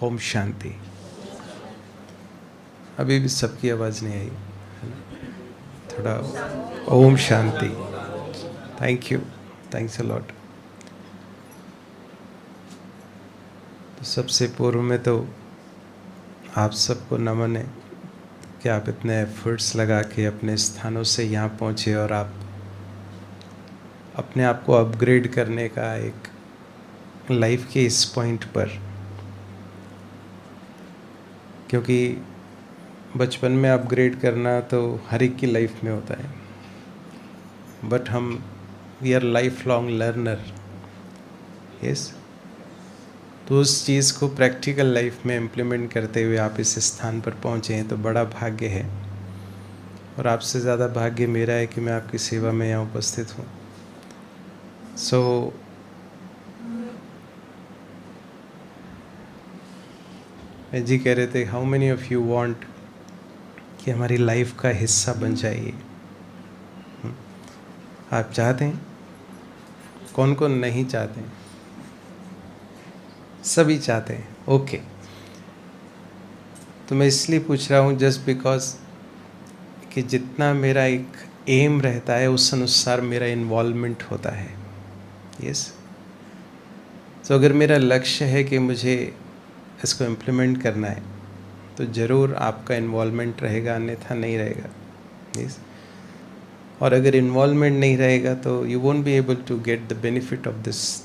ओम शांति। अभी भी सबकी आवाज़ नहीं आई, थोड़ा ओम शांति। Thank you, thanks a lot. तो सबसे पूर्व में तो आप सबको नमन है कि आप इतने एफर्ट्स लगा के अपने स्थानों से यहाँ पहुँचे और आप अपने आप को अपग्रेड करने का एक लाइफ के इस पॉइंट पर, क्योंकि बचपन में अपग्रेड करना तो हर एक की लाइफ में होता है, बट हम we are life long learner. Yes, तो उस चीज़ को प्रैक्टिकल लाइफ में इम्प्लीमेंट करते हुए आप इस स्थान पर पहुँचे हैं तो बड़ा भाग्य है। और आपसे ज़्यादा भाग्य मेरा है कि मैं आपकी सेवा में यहाँ उपस्थित हूँ। सो जी कह रहे थे, how many of you want कि हमारी लाइफ का हिस्सा बन जाइए। आप चाहते हैं? कौन कौन नहीं चाहते हैं? सभी चाहते हैं। ओके, तो मैं इसलिए पूछ रहा हूँ जस्ट बिकॉज कि जितना मेरा एक एम रहता है उस अनुसार मेरा इन्वॉल्वमेंट होता है। यस, तो अगर मेरा लक्ष्य है कि मुझे इसको इम्प्लीमेंट करना है तो ज़रूर आपका इन्वॉल्वमेंट रहेगा, अन्यथा नहीं रहेगा। यस, और अगर इन्वॉल्वमेंट नहीं रहेगा तो you won't be able to get the benefit of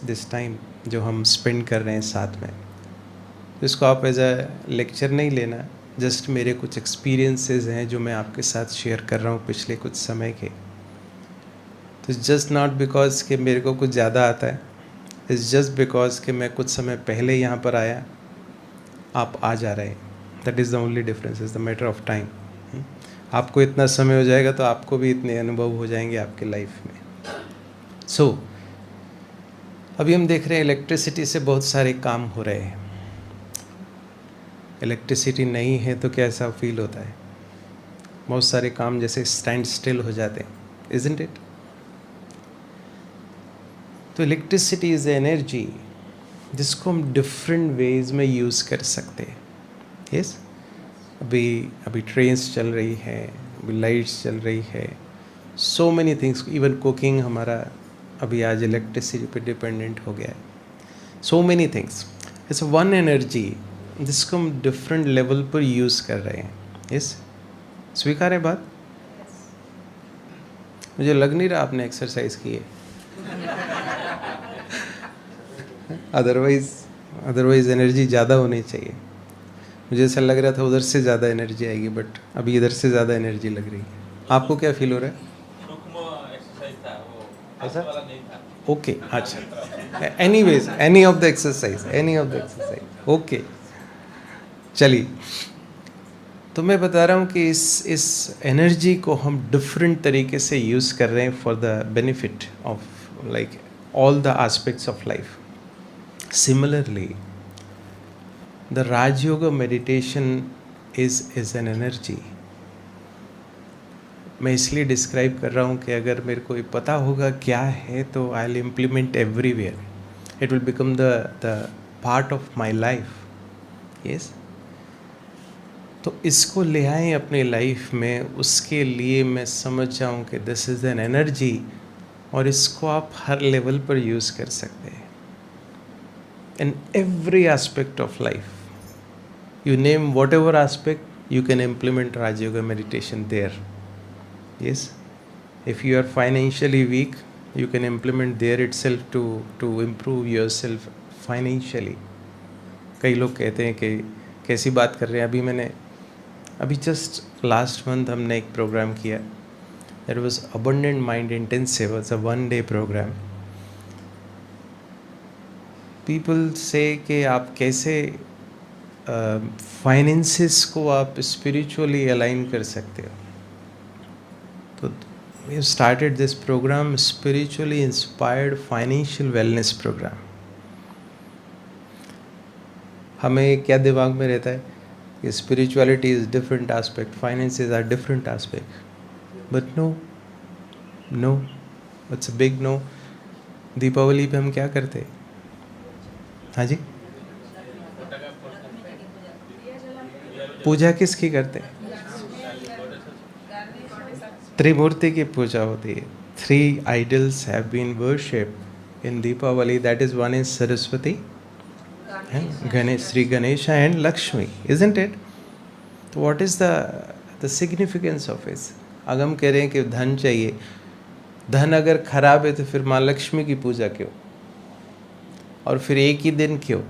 this time जो हम स्पेंड कर रहे हैं साथ में। तो इसको आप एज अ लेक्चर नहीं लेना, जस्ट मेरे कुछ एक्सपीरियंसेस हैं जो मैं आपके साथ शेयर कर रहा हूँ पिछले कुछ समय के। तो जस्ट नॉट बिकॉज कि मेरे को कुछ ज़्यादा आता है, इट्स जस्ट बिकॉज कि मैं कुछ समय पहले यहाँ पर आया, आप आ जा रहे हैं। That is the only difference, is the matter of time. आपको इतना समय हो जाएगा तो आपको भी इतने अनुभव हो जाएंगे आपके लाइफ में। सो अभी हम देख रहे हैं इलेक्ट्रिसिटी से बहुत सारे काम हो रहे हैं। इलेक्ट्रिसिटी नहीं है तो कैसा फील होता है? बहुत सारे काम जैसे स्टैंड स्टिल हो जाते हैं, इजंट इट? तो इलेक्ट्रिसिटी इज़ एनर्जी जिसको हम डिफरेंट वेज में यूज़ कर सकते हैं। यस, अभी ट्रेन्स चल रही है, अभी लाइट्स चल रही है, सो मेनी थिंग्स। इवन कुकिंग हमारा अभी आज इलेक्ट्रिसिटी पे डिपेंडेंट हो गया है। सो many things, it's one energy जिसको हम डिफरेंट लेवल पर यूज़ कर रहे हैं। यस, स्वीकार है बात? मुझे लग नहीं रहा आपने एक्सरसाइज की है। अदरवाइज एनर्जी ज़्यादा होनी चाहिए। मुझे ऐसा लग रहा था उधर से ज़्यादा एनर्जी आएगी, बट अभी इधर से ज़्यादा एनर्जी लग रही है। आपको क्या फील हो रहा है? ऐसा? ओके, अच्छा, anyways, any of the exercise, okay. चलिए, तो मैं बता रहा हूँ कि इस एनर्जी को हम डिफरेंट तरीके से यूज़ कर रहे हैं for the benefit of like all the aspects of life. Similarly the Rajyog meditation is an energy. मैं इसलिए डिस्क्राइब कर रहा हूँ कि अगर मेरे को पता होगा क्या है तो I will implement everywhere, it will become the part of my life. Yes, तो इसको ले आएँ अपनी लाइफ में, उसके लिए मैं समझ जाऊँ कि दिस इज़ एन एनर्जी और इसको आप हर लेवल पर यूज़ कर सकते हैं in every aspect of life. You name whatever aspect, you can implement Raj Yoga meditation there. Yes, if you are financially weak, you can implement there itself to improve yourself financially. कई लोग कहते हैं कि कैसी बात कर रहे हैं। अभी जस्ट लास्ट मंथ हमने एक प्रोग्राम किया, that was abundant mind intensive, it's a 1 day program. People से कि आप कैसे फाइनेंसेस को आप स्पिरिचुअली अलाइन कर सकते हो। तो we started this program, spiritually inspired financial wellness program. हमें क्या दिमाग में रहता है कि spirituality is different aspect, finances are different aspect, but no, it's a big no. Deepawali पे हम क्या करते हैं? हाँ जी, पूजा किसकी करते हैं? त्रिमूर्ति की पूजा होती है. 3 idols have been worshipped in Deepavali. That is, one is Saraswati, and Ganesh, Sri Ganesha and Lakshmi, isn't it? So what is the significance of it? अगर हम कह रहे हैं कि धन चाहिए, धन अगर खराब है तो फिर माँ लक्ष्मी की पूजा क्यों, और फिर एक ही दिन क्यों?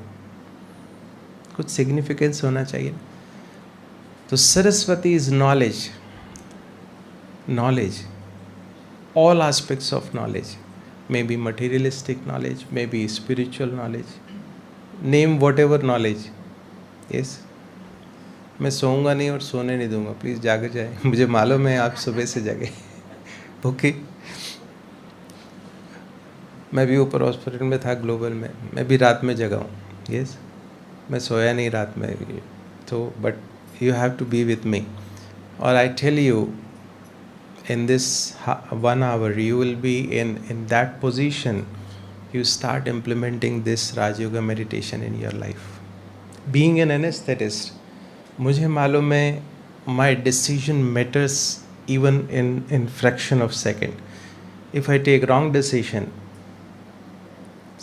कुछ सिग्निफिकेंस होना चाहिए. तो Saraswati is knowledge. Knowledge, all aspects of knowledge, maybe materialistic knowledge, maybe spiritual knowledge, name whatever knowledge. Yes, मैं सोऊंगा नहीं और सोने नहीं दूंगा, प्लीज़ जाग जाए. मुझे मालूम है आप सुबह से जागे. ओके, मैं भी ऊपर हॉस्पिटल में था ग्लोबल में, मैं भी रात में जगा हूँ. यस, मैं सोया नहीं रात में. तो but you have to be with me. और I tell you, in this 1 hour you will be in that position. You start implementing this Raj Yoga meditation in your life. Being an anesthetist, मुझे मालूम है my decision matters even in fraction of second. If I take wrong decision,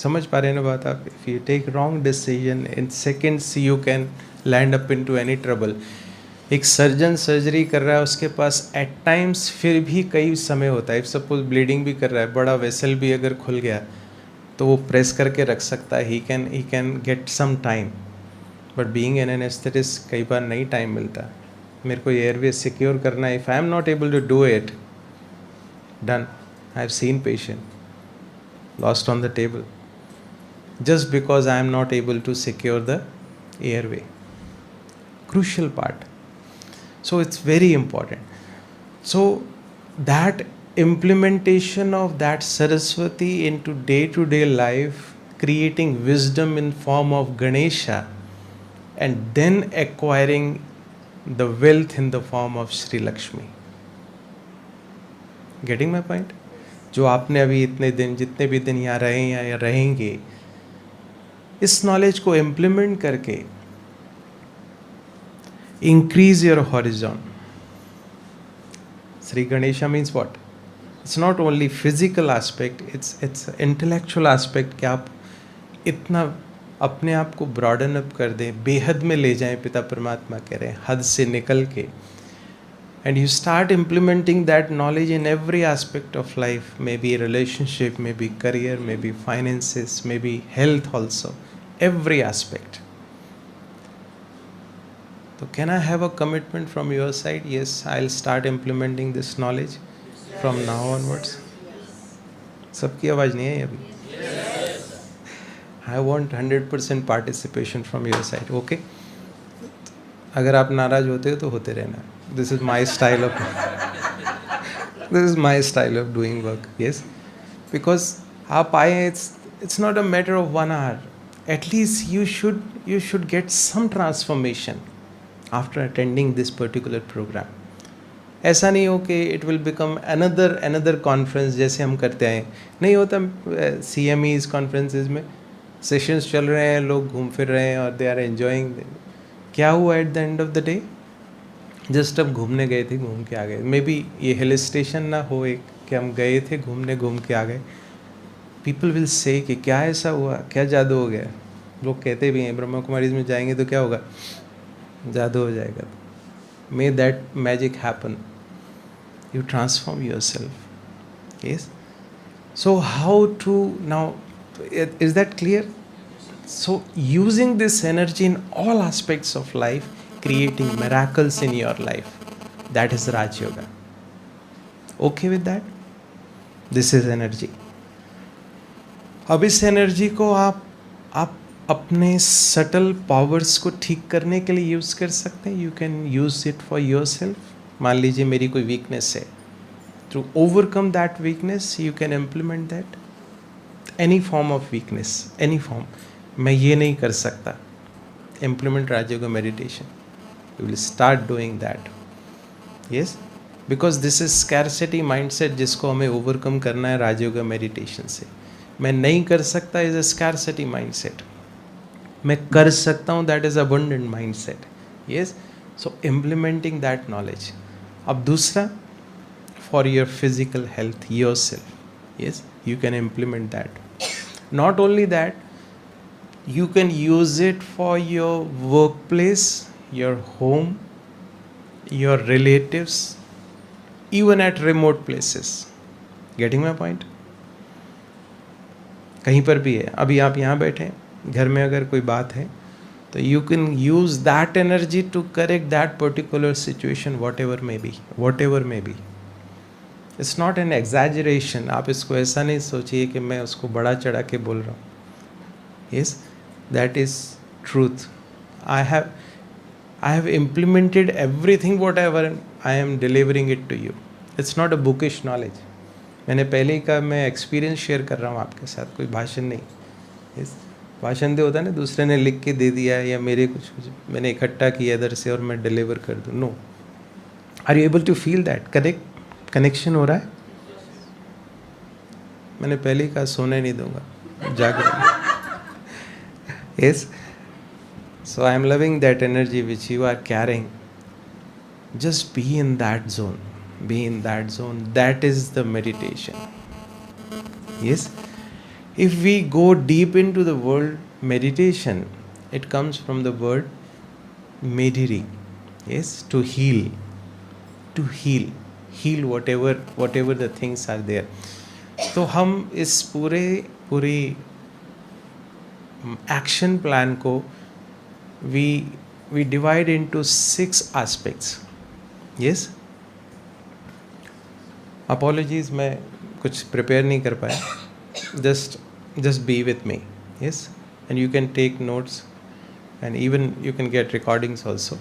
समझ पा रहे हैं ना बात आप? If you take wrong decision, in seconds you can land up into any trouble. एक सर्जन सर्जरी कर रहा है, उसके पास एट टाइम्स फिर भी कई समय होता है. इफ सपोज ब्लीडिंग भी कर रहा है, बड़ा वेसल भी अगर खुल गया तो वो प्रेस करके रख सकता है. He can get some time. But being an anesthetist कई बार नहीं टाइम मिलता. मेरे को एयरवे सिक्योर करना है. If I am not able to do it, done. I have seen patient lost on the table just because I am not able to secure the airway. Crucial part. So it's very important. So that implementation of that Saraswati into day-to-day life, creating wisdom in form of Ganesha, and then acquiring the wealth in the form of Sri Lakshmi. Getting my point? जो आपने अभी इतने दिन, जितने भी दिन यहाँ रहे या रहेंगे, इस नॉलेज को इम्प्लीमेंट करके increase your horizon. Sri Ganesha means what? It's not only physical aspect, it's intellectual aspect कि आप इतना अपने आप को broaden up कर दें, बेहद में ले जाएं. पिता परमात्मा कह रहे हैं हद से निकल के. And you start implementing that knowledge in every aspect of life, maybe relationship, maybe career, maybe finances, maybe health also, every aspect. So can I have a commitment from your side? Yes, I'll start implementing this knowledge from now onwards. सबकी आवाज़ नहीं है अभी. I want 100% participation from your side. Okay? अगर आप नाराज होते हो तो होते रहना. This is my style of doing work. Yes, because आप आए, it's not a matter of 1 hour. At least you should get some transformation after attending this particular program. ऐसा नहीं हो कि it will become another conference जैसे हम करते हैं. नहीं होता. CMEs conferences में sessions चल रहे हैं, लोग घूम फिर रहे हैं और they are enjoying. क्या हुआ at the end of the day? Just अब घूमने गए थे, घूम के आ गए. मे बी ये हिल स्टेशन ना हो एक कि हम गए थे घूमने, घूम के आ गए. पीपल विल से कि क्या ऐसा हुआ, क्या जादू हो गया. लोग कहते भी हैं ब्रह्मा कुमारीज में जाएंगे तो क्या होगा, जादू हो जाएगा. May that magic happen. You transform yourself. Yes. So how to now, is that clear? So using this energy in all aspects of life, creating miracles in your life, that is Raj Yoga. Okay with that? This is energy. अब इस energy को आप अपने subtle powers को ठीक करने के लिए यूज़ कर सकते हैं. You can use it for yourself. मान लीजिए मेरी कोई वीकनेस है, to overcome that weakness you can implement that. Any form of weakness, any form. मैं ये नहीं कर सकता, implement Raj yoga meditation. You will start doing that. Yes, because this is scarcity mindset जिसको हमें overcome करना है राज योगा meditation से. मैं नहीं कर सकता is a scarcity mindset. मैं कर सकता हूँ, that is abundant mindset. Yes, So implementing that knowledge. अब दूसरा, for your physical health yourself, yes, you can implement that. Not only that, you can use it for your workplace, your home, your relatives, even at remote places. Getting my point? कहीं पर भी है, अभी आप यहाँ बैठे हैं, घर में अगर कोई बात है तो you can use that energy to correct that particular situation, whatever may be. It's not an exaggeration. आप इसको ऐसा नहीं सोचिए कि मैं उसको बड़ा चढ़ा के बोल रहा हूँ. Yes, that is truth. I have implemented everything whatever I am delivering it to you. It's not a bookish knowledge. मैंने पहले ही कहा, मैं एक्सपीरियंस शेयर कर रहा हूँ आपके साथ, कोई भाषण नहीं. Yes, भाषण दे होता है ना, दूसरे ने लिख के दे दिया या मेरे कुछ मैंने इकट्ठा किया इधर से और मैं डिलीवर कर दूँ. No. Are you able to feel that connection हो रहा है? मैंने पहले ही कहा सोने नहीं दूंगा, जाकर. Yes. So I am loving that energy which you are carrying. Just be in that zone. Be in that zone. That is the meditation. Yes. If we go deep into the word meditation, it comes from the word mediri. Yes, to heal. To heal. Heal whatever the things are there. तो हम इस पूरी action plan को we divide into 6 aspects. Yes. Apologies, मैं कुछ prepare नहीं कर पाया. Just be with me. Yes, and you can take notes and even you can get recordings also.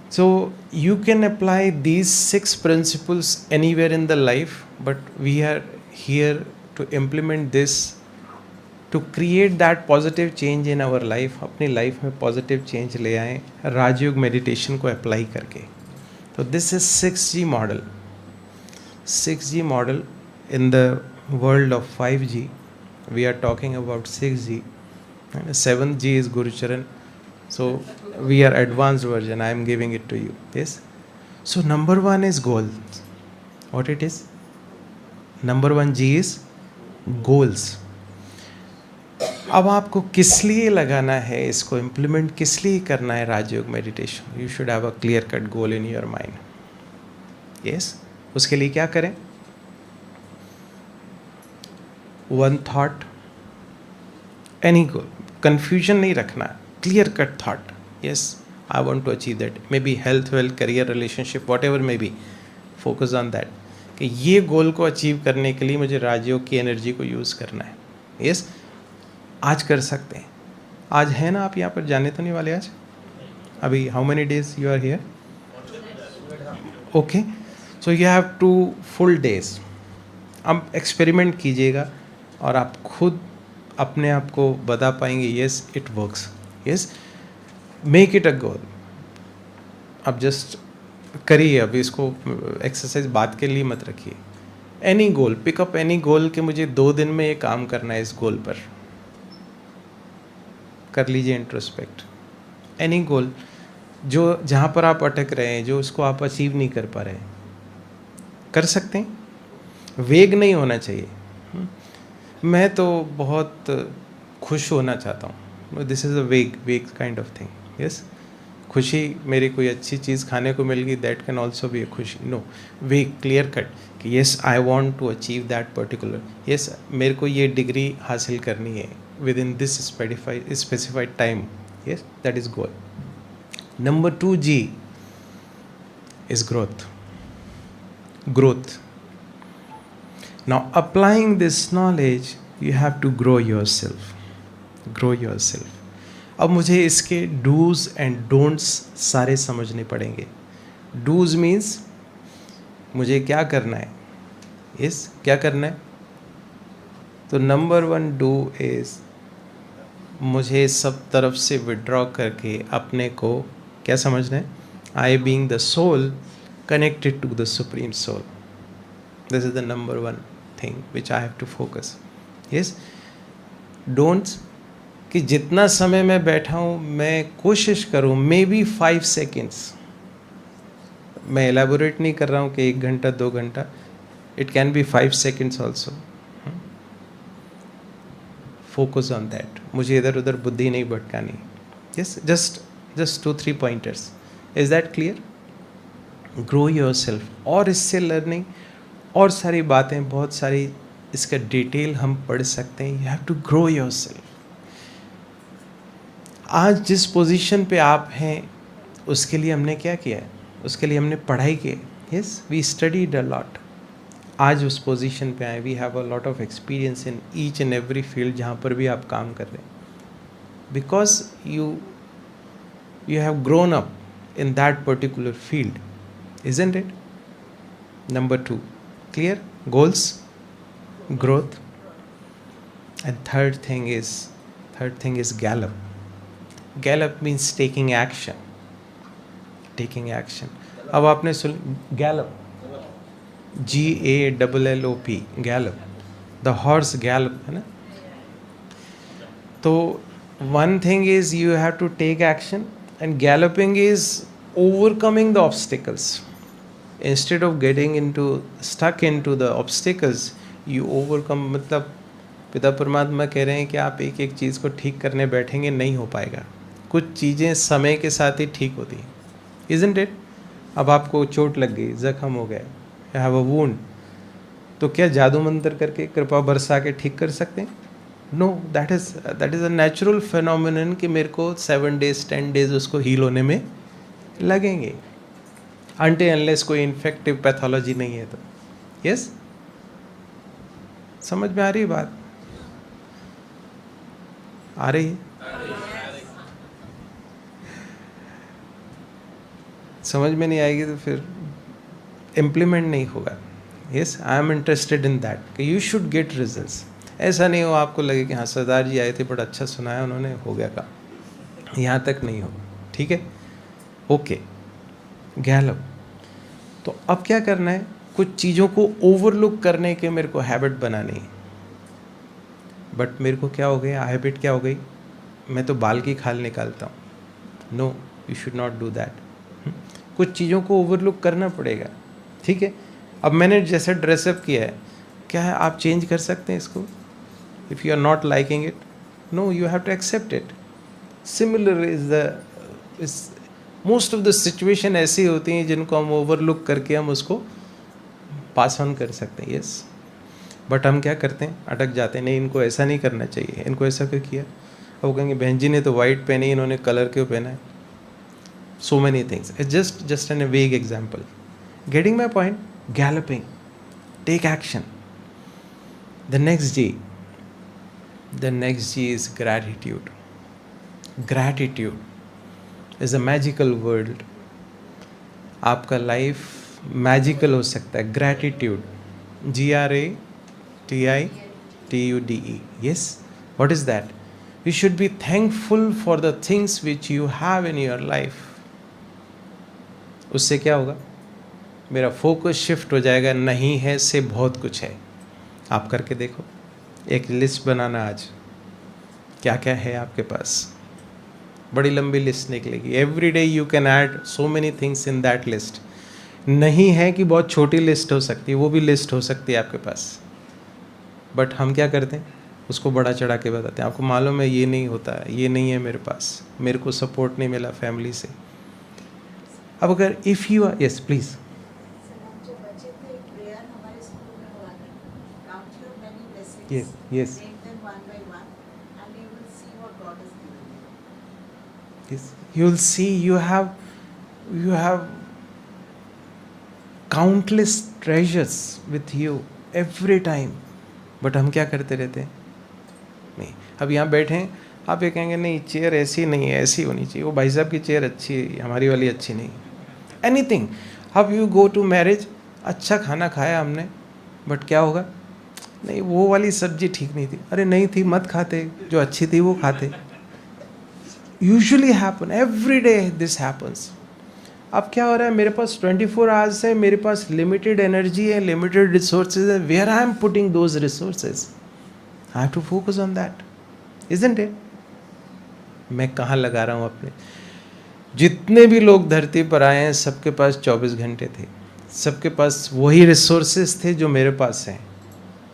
So you can apply these 6 principles anywhere in the life, but we are here to implement this to create that positive change in our life. अपनी life में positive change ले आएँ Rajyog meditation को apply करके. तो this is 6G model. 6G model in the world of 5G. We are talking about 6G. 7G is Gurucharan. So we are advanced version. I am giving it to you. Yes. So number 1 is goal. What it is? Number 1G is goals. अब आपको किस लिए लगाना है, इसको implement किस लिए करना है Rajyoga meditation? You should have a clear cut goal in your mind. Yes. उसके लिए क्या करें? 1 थॉट, एनी गोल. कंफ्यूजन नहीं रखना, clear cut thought. Yes, I want to achieve that. Maybe health, wealth, career, relationship, whatever may be. Focus on that कि ये गोल को achieve करने के लिए मुझे राजयोग की एनर्जी को यूज़ करना है. यस. आज कर सकते हैं. आज है ना, आप यहाँ पर जाने तो नहीं वाले आज? अभी how many days you are here? Okay. So you have 2 full days. अब एक्सपेरिमेंट कीजिएगा और आप खुद अपने आप को बता पाएंगे yes it works. Yes, make it a goal. अब जस्ट करिए, अभी इसको एक्सरसाइज बात के लिए मत रखिए. एनी गोल, पिकअप एनी गोल कि मुझे 2 दिन में ये काम करना है, इस गोल पर कर लीजिए इंट्रोस्पेक्ट. एनी गोल जो जहाँ पर आप अटक रहे हैं, जो उसको आप अचीव नहीं कर पा रहे हैं, कर सकते हैं. वेग नहीं होना चाहिए. मैं तो बहुत खुश होना चाहता हूँ. दिस इज़ अ वेग काइंड ऑफ थिंग. यस. खुशी मेरी कोई अच्छी चीज़ खाने को मिल गई, that can also be a खुशी. नो, वेग क्लियर कट कि yes I want to achieve that particular. Yes, मेरे को ये डिग्री हासिल करनी है within this specified time. Yes, that is goal. Number 2G is growth. Now applying this knowledge, you have to grow yourself. अब मुझे इसके do's and don'ts सारे समझने पड़ेंगे. do's means मुझे क्या करना है. yes, क्या करना है? तो number 1 do is मुझे सब तरफ से विड्रॉ करके अपने को क्या समझना है? I being the soul connected to the supreme soul. This is the number 1 thing which I have to focus. Yes. Don'ts, कि जितना समय मैं बैठा हूँ मैं कोशिश करूँ मे बी 5 सेकेंड्स, मैं एलैबोरेट नहीं कर रहा हूँ कि 1 घंटा 2 घंटा, it can be 5 seconds also, focus on that, मुझे इधर उधर बुद्धि नहीं भटकानी। Yes, just 2-3 pointers, is that clear? Grow yourself. और इससे लर्निंग और सारी बातें, बहुत सारी इसका डिटेल हम पढ़ सकते हैं। You have to grow yourself. आज जिस पोजीशन पे आप हैं उसके लिए हमने क्या किया है? उसके लिए हमने पढ़ाई की। Yes, we studied a lot. आज उस पोजीशन पे आए, we have a lot of experience in each and every field जहाँ पर भी आप काम कर रहे हैं, because you have grown up in that particular field, isn't it? Number 2, clear? Goals, growth, and third thing is gallop means taking action. अब आपने सुन gallop, GALLOP, gallop, the horse gallop, है ना? तो one thing is you have to take action, and galloping is overcoming the obstacles. Instead of getting stuck into the obstacles, you overcome. मतलब पिता परमात्मा कह रहे हैं कि आप एक एक चीज़ को ठीक करने बैठेंगे नहीं हो पाएगा। कुछ चीज़ें समय के साथ ही ठीक होती हैं, isn't it? अब आपको चोट लग गई, जख्म हो गया, you have a wound, तो क्या जादू मंत्र करके कृपा बरसा के ठीक कर सकते हैं? No, that is a natural phenomenon कि मेरे को 7 days 10 days उसको हील होने में लगेंगे, अनटिल अनलेस कोई इन्फेक्टिव पैथोलॉजी नहीं है तो। यस, समझ में आ रही है बात? आ रही है? समझ में नहीं आएगी तो फिर इम्प्लीमेंट नहीं होगा। Yes, I am interested in that कि यू शुड गेट रिजल्ट्स। ऐसा नहीं हो आपको लगे कि हाँ सरदार जी आए थे बड़ा अच्छा सुनाया उन्होंने, हो गया काम, यहाँ तक नहीं हो। ठीक है, ओके, गैलप। तो अब क्या करना है? कुछ चीज़ों को ओवरलुक करने के मेरे को हैबिट बनानी है। बट मेरे को क्या हो गया, हैबिट क्या हो गई, मैं तो बाल की खाल निकालता हूँ। No, you should not do that. कुछ चीज़ों को ओवरलुक करना पड़ेगा। ठीक है, अब मैंने जैसे ड्रेसअप किया है, क्या है आप चेंज कर सकते हैं इसको? If you are not liking it, no, you have to accept it. Similar is most of the situation ऐसी होती हैं जिनको हम ओवरलुक करके हम उसको पास ऑन कर सकते हैं। यस, बट हम क्या करते हैं, अटक जाते हैं, नहीं इनको ऐसा नहीं करना चाहिए, इनको ऐसा क्यों किया? अब वो कहेंगे बहन जी ने तो वाइट पहनी, इन्होंने कलर क्यों पहना है? So many things, it's just an a vague example. Getting my point? Galloping, take action. The next G is gratitude. Gratitude is a magical word. आपका लाइफ मैजिकल हो सकता है। Gratitude, GRATITUDE. Yes, what is that? You should be thankful for the things which you have in your life. उससे क्या होगा? मेरा focus shift हो जाएगा, नहीं है से बहुत कुछ है। आप करके देखो, एक लिस्ट बनाना आज, क्या क्या है आपके पास। बड़ी लंबी लिस्ट निकलेगी। Every day you can add so many things in that list. नहीं है कि बहुत छोटी लिस्ट हो सकती है, वो भी लिस्ट हो सकती है आपके पास, बट हम क्या करते हैं, उसको बड़ा चढ़ा के बताते हैं। आपको मालूम है ये नहीं होता है, ये नहीं है मेरे पास, मेरे को सपोर्ट नहीं मिला फैमिली से। अब अगर if you are, yes please, yes, yes, take them one by one and you will see what God has given you. yes, you will see you have countless treasures with you every time, but हम क्या करते रहते हैं? नहीं, अब यहाँ बैठे हैं, आप ये कहेंगे नहीं चेयर ऐसी नहीं है, ऐसी होनी चाहिए, वो भाई साहब की चेयर अच्छी है, हमारी वाली अच्छी नहीं। एनीथिंग, अब यू गो टू मैरिज, अच्छा खाना खाया हमने, बट क्या होगा, नहीं वो वाली सब्जी ठीक नहीं थी, अरे नहीं थी मत खाते, जो अच्छी थी वो खाते। Usually happen, every day this happens. अब क्या हो रहा है, मेरे पास 24 आवर्स है, मेरे पास लिमिटेड एनर्जी है, लिमिटेड रिसोर्सेज है, where I am putting those resources, I have to focus on that, isn't it? मैं कहाँ लगा रहा हूँ अपने। जितने भी लोग धरती पर आए हैं सबके पास 24 घंटे थे, सबके पास वही रिसोर्सेज थे जो मेरे पास हैं।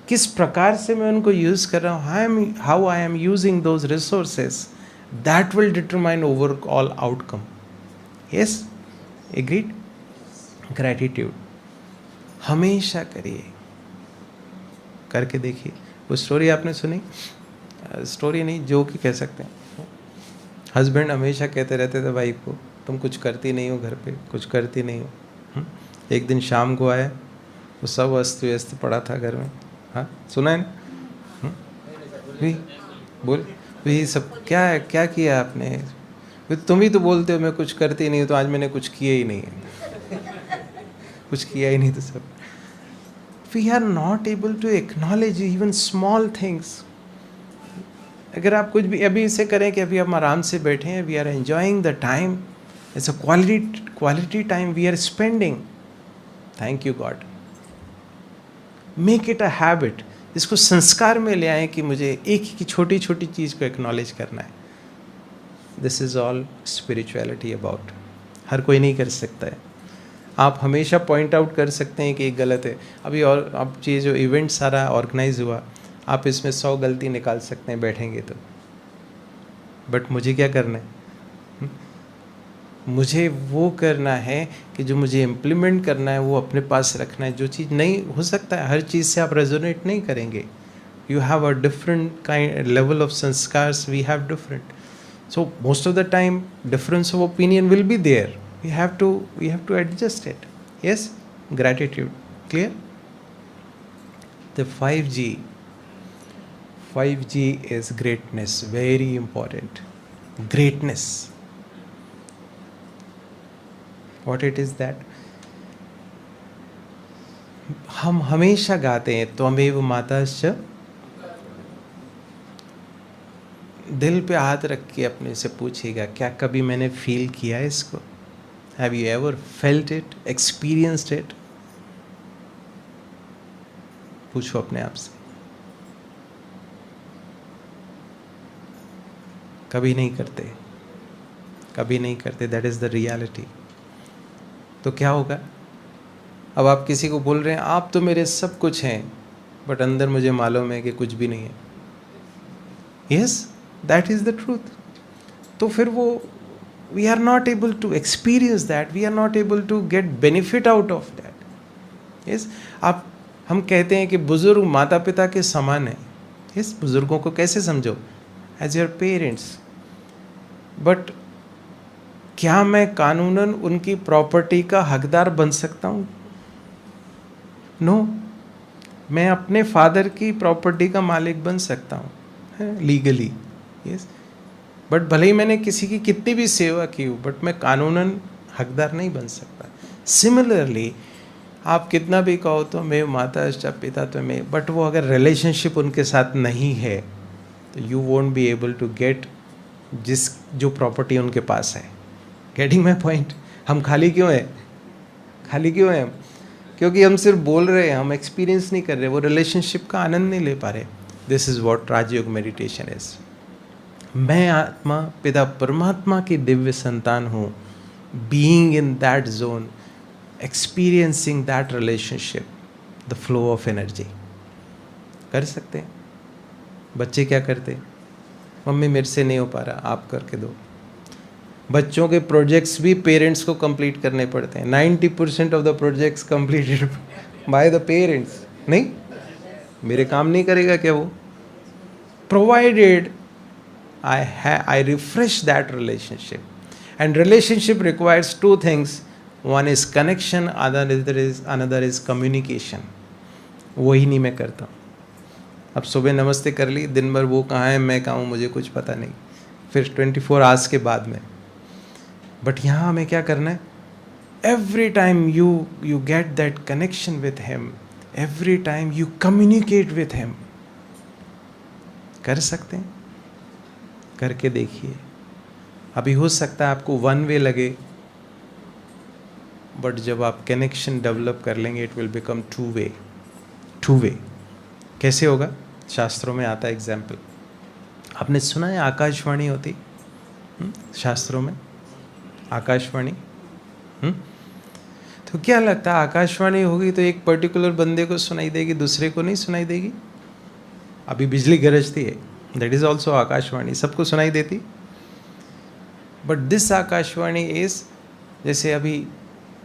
किस प्रकार से मैं उनको यूज़ कर रहा हूँ, how I am using those resources, that will determine overall outcome. Yes, agreed. Gratitude हमेशा करिए, करके देखिए। वो स्टोरी आपने सुनी, स्टोरी नहीं जोक ही कह सकते हैं। हस्बैंड हमेशा कहते रहते थे वाइफ को, तुम कुछ करती नहीं हो घर पे, कुछ करती नहीं हो। एक दिन शाम को आया, वो सब अस्त व्यस्त पड़ा था घर में। हाँ, सुना है ना? भी बोल भी सब क्या है, क्या किया आपने? भी तुम ही तो बोलते हो मैं कुछ करती नहीं हूँ, तो आज मैंने कुछ किया ही नहीं है। कुछ किया ही नहीं तो सब। We are not able to acknowledge even small things. अगर आप कुछ भी अभी इसे करें कि अभी हम आराम से बैठे हैं, we are enjoying the time, it's a quality time we are spending. Thank you God. Make it a habit, इसको संस्कार में ले आएं कि मुझे एक ही छोटी छोटी चीज़ को एक्नॉलेज करना है। This is all spirituality about. हर कोई नहीं कर सकता है। आप हमेशा पॉइंट आउट कर सकते हैं कि ये गलत है। अभी और अब ये जो इवेंट सारा ऑर्गेनाइज हुआ, आप इसमें 100 गलती निकाल सकते हैं बैठेंगे तो, बट मुझे क्या करना है? मुझे वो करना है कि जो मुझे इम्प्लीमेंट करना है वो अपने पास रखना है। जो चीज़ नहीं हो सकता है, हर चीज़ से आप रेजोनेट नहीं करेंगे। You have a different kind level of संस्कार्स, we have different, so most of the time difference of opinion will be there, we have to adjust it. Yes, gratitude. Clear? The 5G is greatness, very important. Greatness, what it is that हम हमेशा गाते हैं, त्वमेव माताश्च। दिल पे हाथ रख के अपने से पूछिएगा, क्या कभी मैंने फील किया है इसको? Have you ever felt it, experienced it? पूछो अपने आप से। कभी नहीं करते, कभी नहीं करते। That is the reality. तो क्या होगा? अब आप किसी को बोल रहे हैं आप तो मेरे सब कुछ हैं, बट अंदर मुझे मालूम है कि कुछ भी नहीं है। Yes, that is the truth. तो फिर वो we are not able to experience that, we are not able to get benefit out of that. Yes, हम कहते हैं कि बुजुर्ग माता पिता के समान है। Yes, बुजुर्गों को कैसे समझो? As your parents. बट क्या मैं कानूनन उनकी प्रॉपर्टी का हकदार बन सकता हूँ? नो। मैं अपने फादर की प्रॉपर्टी का मालिक बन सकता हूँ लीगली। यस, बट भले ही मैंने किसी की कितनी भी सेवा की हो, बट मैं कानूनन हकदार नहीं बन सकता। सिमिलरली आप कितना भी कहो तो मैं माता पिता तो मैं, बट वो अगर रिलेशनशिप उनके साथ नहीं है तो you won't be able to get जो प्रॉपर्टी उनके पास है। Getting my point? हम खाली क्यों हैं? खाली क्यों हैं हम? क्योंकि हम सिर्फ बोल रहे हैं, हम एक्सपीरियंस नहीं कर रहे, वो रिलेशनशिप का आनंद नहीं ले पा रहे। This is what Rajyoga meditation is. मैं आत्मा पिता परमात्मा की दिव्य संतान हूँ, being in that zone, experiencing that relationship, the flow of energy. कर सकते हैं। बच्चे क्या करते हैं? मम्मी मेरे से नहीं हो पा रहा, आप करके दो। बच्चों के प्रोजेक्ट्स भी पेरेंट्स को कंप्लीट करने पड़ते हैं। 90% of the projects completed by the parents. नहीं, मेरे काम नहीं करेगा क्या वो? Provided I refresh that relationship. And relationship requires two things. One is connection, another is communication. वही नहीं मैं करता। अब सुबह नमस्ते कर ली, दिन भर वो कहाँ है मैं कहाँ हूँ मुझे कुछ पता नहीं, फिर 24 आवर्स के बाद में। बट यहाँ हमें क्या करना है? Every time you get that connection with him, every time you communicate with him. कर सकते हैं? करके देखिए। अभी हो सकता है आपको वन वे लगे, बट जब आप कनेक्शन डेवलप कर लेंगे it will become two way. कैसे होगा? शास्त्रों में आता है एग्जाम्पल। आपने सुना है आकाशवाणी होती, शास्त्रों में आकाशवाणी। तो क्या लगता है आकाशवाणी होगी तो एक पर्टिकुलर बंदे को सुनाई देगी, दूसरे को नहीं सुनाई देगी? अभी बिजली गरजती है, दैट इज ऑल्सो आकाशवाणी, सबको सुनाई देती। बट दिस आकाशवाणी इज, जैसे अभी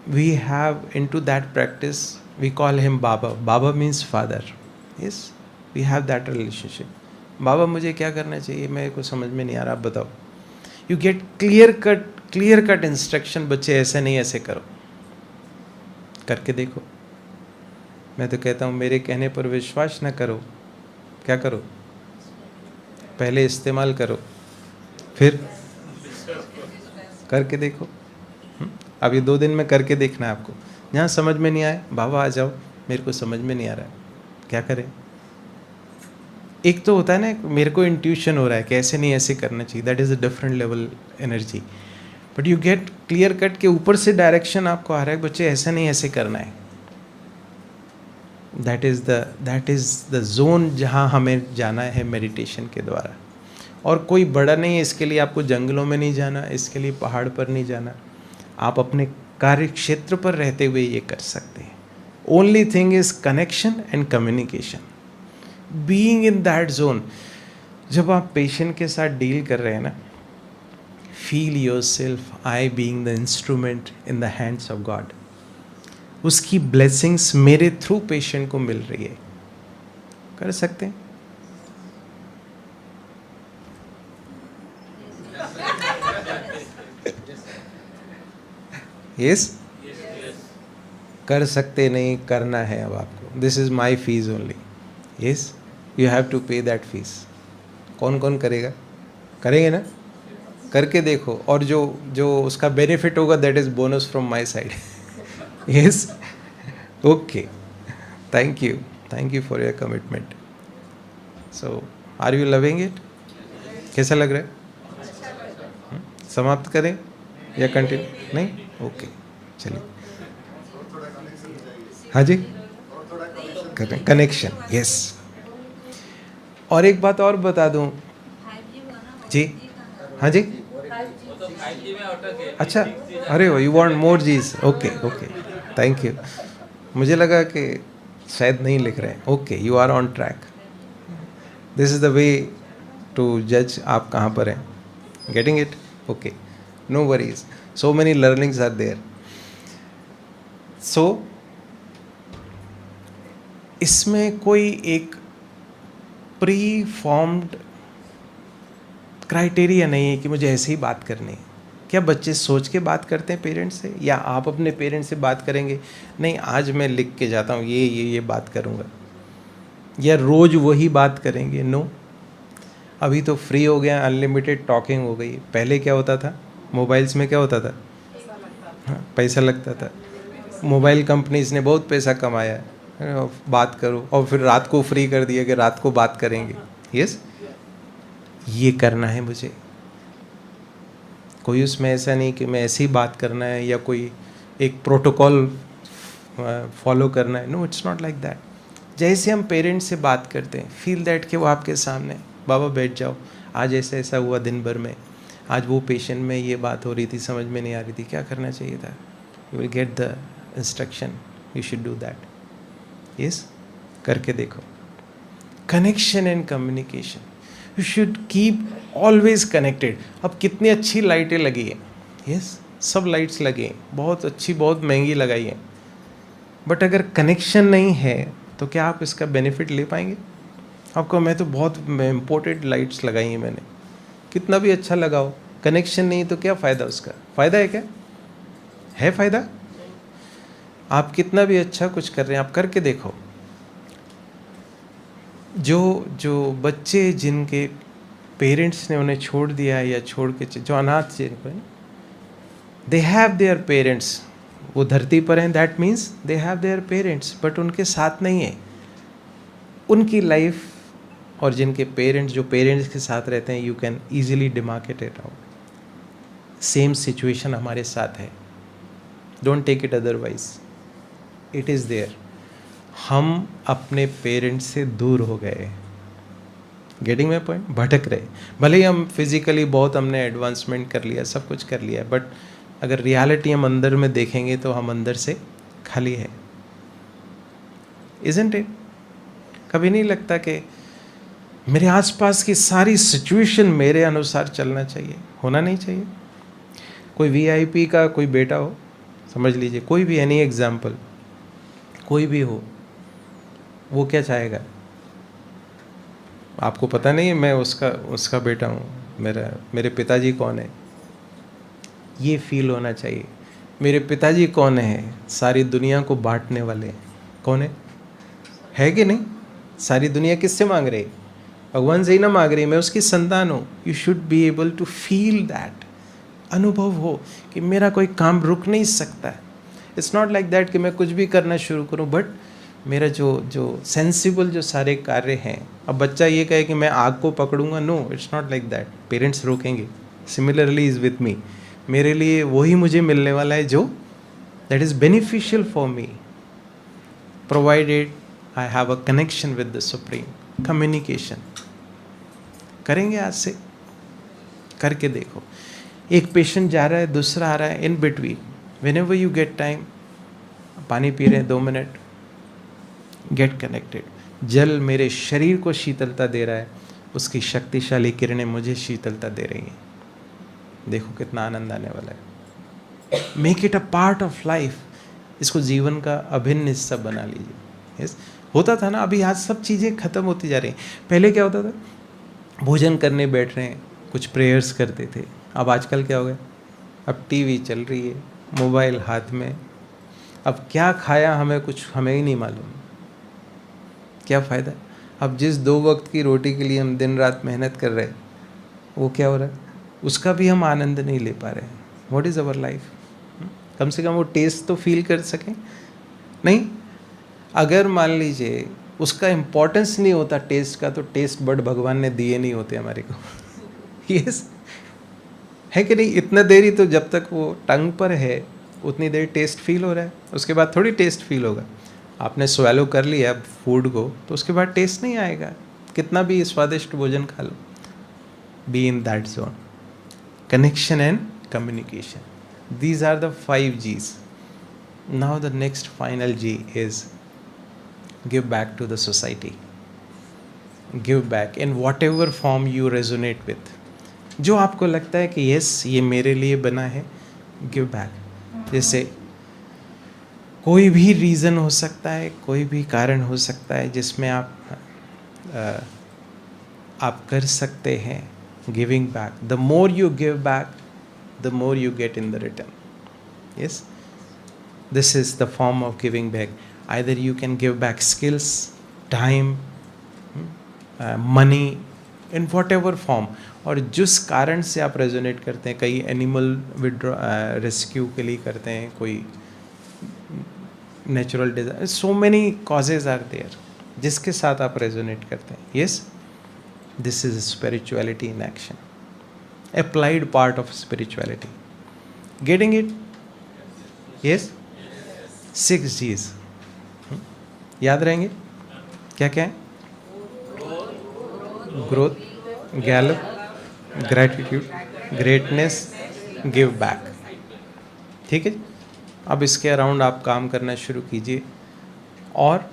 we have in to that practice, we call him Baba. Baba means father. Yes, we have that relationship. Baba मुझे क्या करना चाहिए, मेरे को समझ में नहीं आ रहा, आप बताओ। You get clear cut instruction, बच्चे ऐसे नहीं ऐसे करो, करके देखो। मैं तो कहता हूँ मेरे कहने पर विश्वास न करो, क्या करो, पहले इस्तेमाल करो, फिर करके देखो। अब ये 2 दिन में करके देखना है आपको। जहाँ समझ में नहीं आए, बाबा आ जाओ, मेरे को समझ में नहीं आ रहा है, क्या करें। एक तो होता है ना, मेरे को इंट्यूशन हो रहा है कि ऐसे नहीं ऐसे करना चाहिए, that is a different level energy. But you get clear cut के ऊपर से डायरेक्शन आपको आ रहा है, बच्चे ऐसा नहीं ऐसे करना है। दैट इज़ द जोन जहाँ हमें जाना है मेडिटेशन के द्वारा। और कोई बड़ा नहीं है इसके लिए, आपको जंगलों में नहीं जाना, इसके लिए पहाड़ पर नहीं जाना, आप अपने कार्य क्षेत्र पर रहते हुए ये कर सकते हैं। Only thing is connection and communication, being in that zone. जब आप पेशेंट के साथ डील कर रहे हैं ना, feel your self I being the instrument in the hands of God. उसकी ब्लेसिंग्स मेरे थ्रू पेशेंट को मिल रही है, कर सकते हैं। यस, कर सकते नहीं, करना है अब आपको। This is my fees only. Yes, you have to pay that fees. कौन कौन करेगा, करेंगे ना, करके देखो। और जो उसका बेनिफिट होगा, that is bonus from my side. Yes, okay, thank you for your commitment. So are you loving it? कैसा लग रहा है? समाप्त करें या कंटिन्यू? नहीं, ओके, चलिए। हाँ जी, कनेक्शन, यस। और एक बात और बता दूं जी, हाँ जी, अच्छा, अरे यू वांट मोर जीज, ओके ओके, थैंक यू। मुझे लगा कि शायद नहीं लिख रहे हैं। Okay, you are on track. This is the way to जज आप कहाँ पर हैं। Getting it? Okay, no worries, so many learnings are there. So इसमें कोई एक प्री फॉर्म्ड क्राइटेरिया नहीं है कि मुझे ऐसे ही बात करनी है। क्या बच्चे सोच के बात करते हैं पेरेंट्स से, या आप अपने पेरेंट्स से बात करेंगे, नहीं आज मैं लिख के जाता हूँ ये बात करूँगा, या रोज़ वही बात करेंगे? नो, अभी तो फ्री हो गया, अनलिमिटेड टॉकिंग हो गई। पहले क्या होता था, मोबाइल्स में क्या होता था, पैसा लगता था। मोबाइल कंपनीज ने बहुत पैसा कमाया है, बात करो, और फिर रात को फ्री कर दिया कि रात को बात करेंगे। यस, ये करना है मुझे। कोई उसमें ऐसा नहीं कि मैं ऐसे ही बात करना है या कोई एक प्रोटोकॉल फॉलो करना है। No, it's not like that. जैसे हम पेरेंट्स से बात करते हैं, फील दैट कि वो आपके सामने, बाबा बैठ जाओ, आज ऐसा ऐसा हुआ दिन भर में, आज वो पेशेंट में ये बात हो रही थी, समझ में नहीं आ रही थी, क्या करना चाहिए था। You will get the instruction, you should do that. Yes, करके देखो। Connection and communication, you should keep always connected. अब कितनी अच्छी लाइटें लगी हैं, यस, सब लाइट्स लगी हैं, बहुत अच्छी, बहुत महंगी लगाई हैं, बट अगर कनेक्शन नहीं है तो क्या आप इसका बेनिफिट ले पाएंगे? आपको, मैं तो बहुत इम्पोर्टेड लाइट्स लगाई हैं मैंने, कितना भी अच्छा लगाओ, कनेक्शन नहीं तो क्या फ़ायदा उसका? फ़ायदा है क्या? है फ़ायदा? आप कितना भी अच्छा कुछ कर रहे हैं, आप करके देखो। जो बच्चे जिनके पेरेंट्स ने उन्हें छोड़ दिया है, या छोड़ के, जो अनाथ जिनको है, दे हैव देयर पेरेंट्स, वो धरती पर हैं, that means they have their parents, but उनके साथ नहीं है उनकी लाइफ। और जिनके पेरेंट्स, जो पेरेंट्स के साथ रहते हैं, you can easily demarcate it out. Same situation हमारे साथ है, don't take it otherwise, it is there. हम अपने पेरेंट्स से दूर हो गए, गेटिंग माई पॉइंट? भटक रहे, भले ही हम फिजिकली बहुत हमने एडवांसमेंट कर लिया, सब कुछ कर लिया, बट अगर रियलिटी हम अंदर में देखेंगे तो हम अंदर से खाली है। Isn't it? कभी नहीं लगता कि मेरे आसपास की सारी सिचुएशन मेरे अनुसार चलना चाहिए, होना नहीं चाहिए? कोई वीआईपी का कोई बेटा हो, समझ लीजिए, कोई भी, एनी एग्जाम्पल, कोई भी हो, वो क्या चाहेगा? आपको पता नहीं है मैं उसका बेटा हूँ, मेरे पिताजी कौन है, ये फील होना चाहिए। मेरे पिताजी कौन है? सारी दुनिया को बांटने वाले। कौन है कि नहीं? सारी दुनिया किससे मांग रही? भगवान से ही ना मांग रही, मैं उसकी संतान हूँ। You should be able to feel that, अनुभव हो कि मेरा कोई काम रुक नहीं सकता। इट्स नॉट लाइक दैट कि मैं कुछ भी करना शुरू करूँ, बट मेरा जो सेंसिबल जो सारे कार्य हैं, अब बच्चा ये कहे कि मैं आग को पकड़ूंगा, no, it's not like that. Parents रोकेंगे। सिमिलरली इज विथ मी, मेरे लिए वही मुझे मिलने वाला है जो that is beneficial for me, provided I have a connection with the supreme. Communication करेंगे, आज से करके देखो। एक पेशेंट जा रहा है, दूसरा आ रहा है, in between when ever you get time, पानी पी रहे हैं 2 मिनट, गेट कनेक्टेड। जल मेरे शरीर को शीतलता दे रहा है, उसकी शक्तिशाली किरणें मुझे शीतलता दे रही हैं। देखो कितना आनंद आने वाला है। Make it a part of life, इसको जीवन का अभिन्न हिस्सा बना लीजिए। यस, होता था ना, अभी आज सब चीज़ें खत्म होती जा रही हैं। पहले क्या होता था, भोजन करने बैठ रहे हैं, कुछ प्रेयर्स करते थे। अब आजकल क्या हो गया, अब टीवी चल रही है, मोबाइल हाथ में, अब क्या खाया हमें ही नहीं मालूम, क्या फ़ायदा। अब जिस 2 वक्त की रोटी के लिए हम दिन रात मेहनत कर रहे हैं, वो क्या हो रहा है, उसका भी हम आनंद नहीं ले पा रहे हैं। What is our life? कम से कम वो टेस्ट तो फील कर सकें। नहीं, अगर मान लीजिए उसका इम्पोर्टेंस नहीं होता टेस्ट का, तो टेस्ट बड भगवान ने दिए नहीं होते हमारे को। यस, है कि नहीं? इतना देर ही तो, जब तक वो टंग पर है उतनी देर टेस्ट फील हो रहा है, उसके बाद थोड़ी टेस्ट फील होगा। आपने स्वेलो कर लिया फूड को, तो उसके बाद टेस्ट नहीं आएगा, कितना भी स्वादिष्ट भोजन खा लो। Be in that zone, connection and communication. These are the 5 G's. Now the next final G is give back to the society. Give back in whatever form you resonate with. जो आपको लगता है कि yes ये मेरे लिए बना है, give back. जैसे कोई भी रीज़न हो सकता है, कोई भी कारण हो सकता है जिसमें आप कर सकते हैं giving back. The more you give back, the more you get in the return. Yes, this is the form of giving back. Either you can give back skills, time, money, in whatever form. और जिस कारण से आप resonate करते हैं, कई animal rescue के लिए करते हैं, कोई natural disaster, so many causes are there जिसके साथ आप रेजोनेट करते हैं। Yes, this is spirituality in action, applied part of spirituality. Getting it? Yes? 6 G's. याद रहेंगे? क्या क्या है? Growth, Gallup, gratitude, greatness, give back. ठीक है, अब इसके अराउंड आप काम करना शुरू कीजिए। और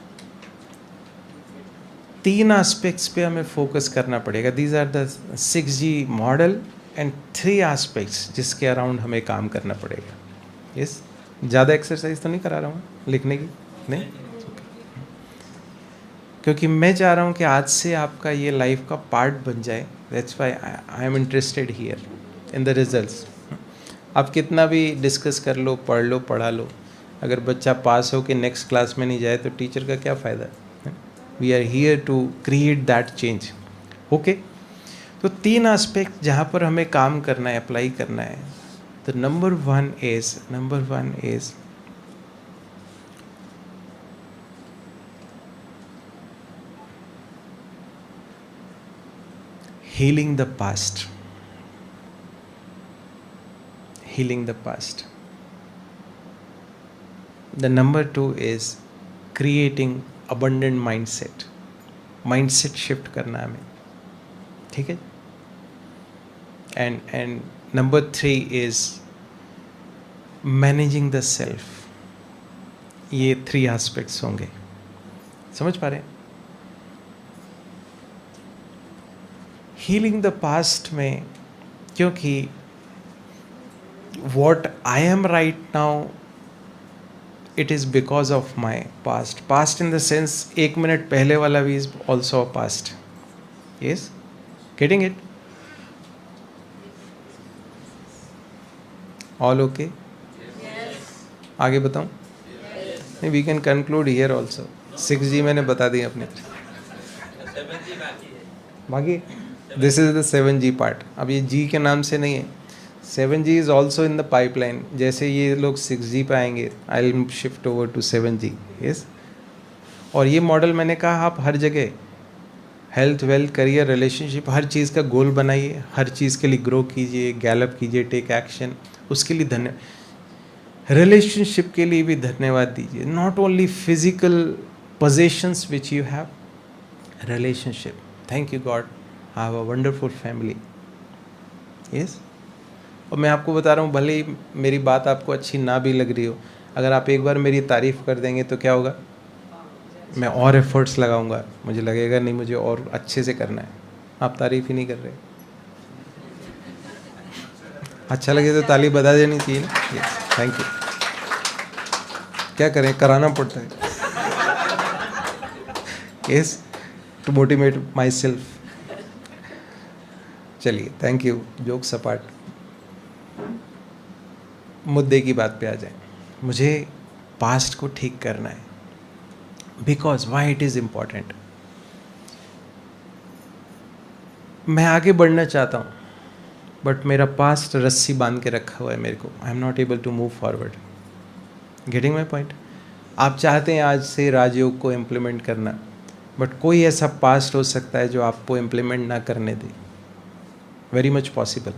3 एस्पेक्ट्स पे हमें फोकस करना पड़ेगा। These are the 6G model and 3 aspects जिसके अराउंड हमें काम करना पड़ेगा। यस, ज़्यादा एक्सरसाइज तो नहीं करा रहा हूँ लिखने की, नहीं, क्योंकि मैं चाह रहा हूँ कि आज से आपका ये लाइफ का पार्ट बन जाए। That's why I am interested here in the results. आप कितना भी डिस्कस कर लो, पढ़ लो, पढ़ा लो, अगर बच्चा पास हो के नेक्स्ट क्लास में नहीं जाए तो टीचर का क्या फ़ायदा। We are here to create that change. Okay, तो 3 एस्पेक्ट जहाँ पर हमें काम करना है, अप्लाई करना है। तो number one is healing the past. The number 2 is creating abundant mindset. Mindset shift करना हमें, ठीक है। And number 3 is managing the self. ये 3 एस्पेक्ट्स होंगे, समझ पा रहे हैं? हीलिंग द पास्ट में, क्योंकि what I am right now, it is because of my past. Past in the sense 1 minute पहले वाला भी is also a past. Yes, getting it? All okay? आगे बताऊं? नहीं, we can conclude here also. 6G मैंने बता दी अपने बाकी। This is the 7G part. अब ये G के नाम से नहीं है, 7G is also in the pipeline. जैसे ये लोग 6G पे आएंगे, I will shift over to 7G। Yes, और ये मॉडल मैंने कहा आप हर जगह, हेल्थ, वेल्थ, करियर, रिलेशनशिप, हर चीज़ का गोल बनाइए, हर चीज़ के लिए ग्रो कीजिए, गैलअप कीजिए, टेक एक्शन। उसके लिए रिलेशनशिप के लिए भी धन्यवाद दीजिए। Not only physical possessions which you have, relationship. Thank you God, I have a wonderful family. Yes, और मैं आपको बता रहा हूँ, भले ही मेरी बात आपको अच्छी ना भी लग रही हो, अगर आप एक बार मेरी तारीफ़ कर देंगे तो क्या होगा, मैं और एफर्ट्स लगाऊंगा, मुझे लगेगा नहीं मुझे और अच्छे से करना है। आप तारीफ़ ही नहीं कर रहे। अच्छा लगे तो ताली बजा देनी चाहिए ना। Yes, thank you. क्या करें, कराना पड़ता है। Yes, to motivate myself. चलिए, थैंक यू। जोक सपाट, मुद्दे की बात पे आ जाए। मुझे पास्ट को ठीक करना है, because why it is important. मैं आगे बढ़ना चाहता हूँ, बट मेरा पास्ट रस्सी बांध के रखा हुआ है मेरे को। I am not able to move forward. Getting my point? आप चाहते हैं आज से राजयोग को इम्प्लीमेंट करना, बट कोई ऐसा पास्ट हो सकता है जो आपको इम्प्लीमेंट ना करने दे। Very much possible.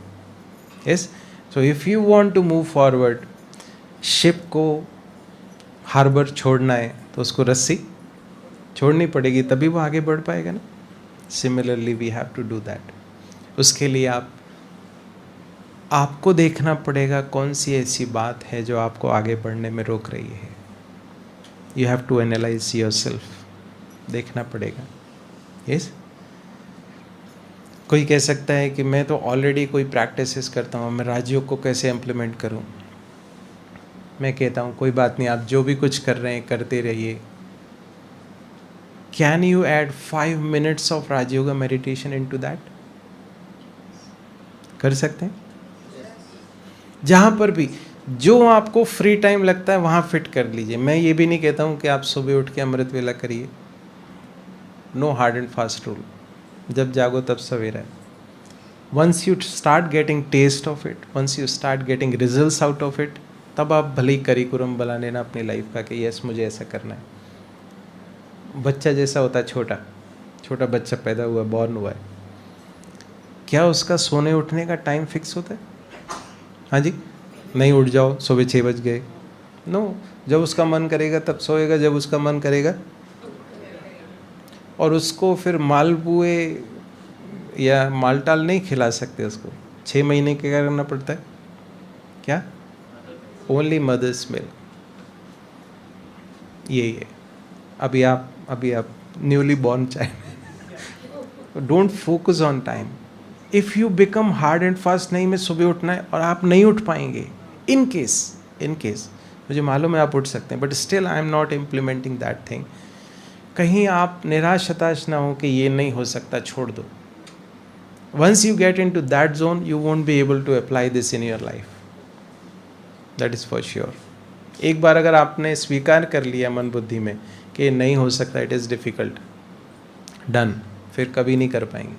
Yes, so if you want to move forward, ship को हार्बर छोड़ना है तो उसको रस्सी छोड़नी पड़ेगी, तभी वो आगे बढ़ पाएगा ना। Similarly we have to do that. उसके लिए आपको देखना पड़ेगा कौन सी ऐसी बात है जो आपको आगे बढ़ने में रोक रही है। You have to analyse yourself, देखना पड़ेगा। यस, कोई कह सकता है कि मैं तो ऑलरेडी कोई प्रैक्टिसेस करता हूँ, मैं राजयोग को कैसे इम्प्लीमेंट करूँ? मैं कहता हूँ कोई बात नहीं, आप जो भी कुछ कर रहे हैं करते रहिए। Can you add 5 minutes of Rajyoga meditation into that? कर सकते हैं? जहाँ पर भी जो आपको फ्री टाइम लगता है वहाँ फिट कर लीजिए। मैं ये भी नहीं कहता हूँ कि आप सुबह उठ के अमृत वेला करिए। No hard and fast rule, जब जागो तब सवेरा है। Once you start getting taste of it, once you start getting results out of it, तब आप भले ही करिकुलम बना लेना अपनी लाइफ का कि यस मुझे ऐसा करना है। बच्चा जैसा होता है, छोटा बच्चा पैदा हुआ, बॉर्न हुआ है, क्या उसका सोने उठने का टाइम फिक्स होता है? हाँ जी, नहीं उठ जाओ सुबह 6 बज गए। नो, जब उसका मन करेगा तब सोएगा, जब उसका मन करेगा। और उसको फिर मालपुए या मालटाल नहीं खिला सकते उसको। 6 महीने के क्या करना पड़ता है? क्या? Only mother's milk. यही है। अभी आप newly born child, don't focus on time. If you become hard and fast, नहीं मैं सुबह उठना है, और आप नहीं उठ पाएंगे, इन केस मुझे मालूम है आप उठ सकते हैं, but still I am not implementing that thing, कहीं आप निराश हताश ना हो कि ये नहीं हो सकता, छोड़ दो। Once you get in to that zone, you won't be able to apply this in your life, that is for sure. एक बार अगर आपने स्वीकार कर लिया मन बुद्धि में कि ये नहीं हो सकता, इट इज़ डिफ़िकल्ट, डन, फिर कभी नहीं कर पाएंगे।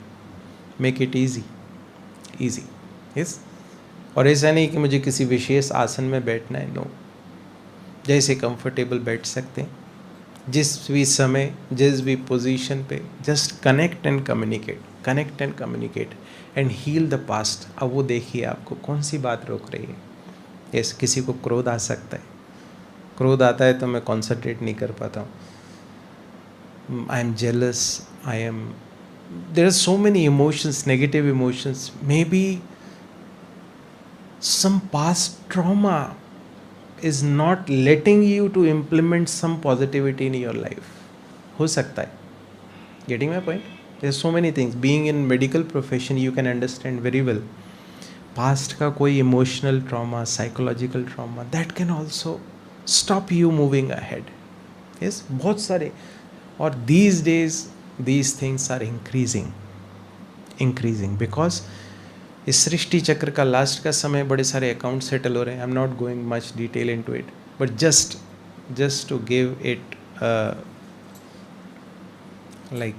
Make it easy. यस, और ऐसा नहीं कि मुझे किसी विशेष आसन में बैठना है, नो, जैसे कंफर्टेबल बैठ सकते हैं, जिस भी समय, जिस भी पोजीशन पे, just connect and communicate and heal the past. अब वो देखिए आपको कौन सी बात रोक रही है। यस, किसी को क्रोध आ सकता है, क्रोध आता है तो मैं कॉन्सेंट्रेट नहीं कर पाता हूँ, I am jealous, I am there are so many emotions, negative emotions. Maybe some past trauma is not letting you to implement some positivity in your life. हो सकता है. Getting my point? There are so many things. Being in medical profession, you can understand very well. Past का कोई emotional trauma, psychological trauma, that can also stop you moving ahead. Yes, बहुत सारे. और these days these things are increasing because इस सृष्टि चक्र का last का समय बड़े सारे अकाउंट सेटल हो रहे हैं. I am not going much detail into it, but just to give it like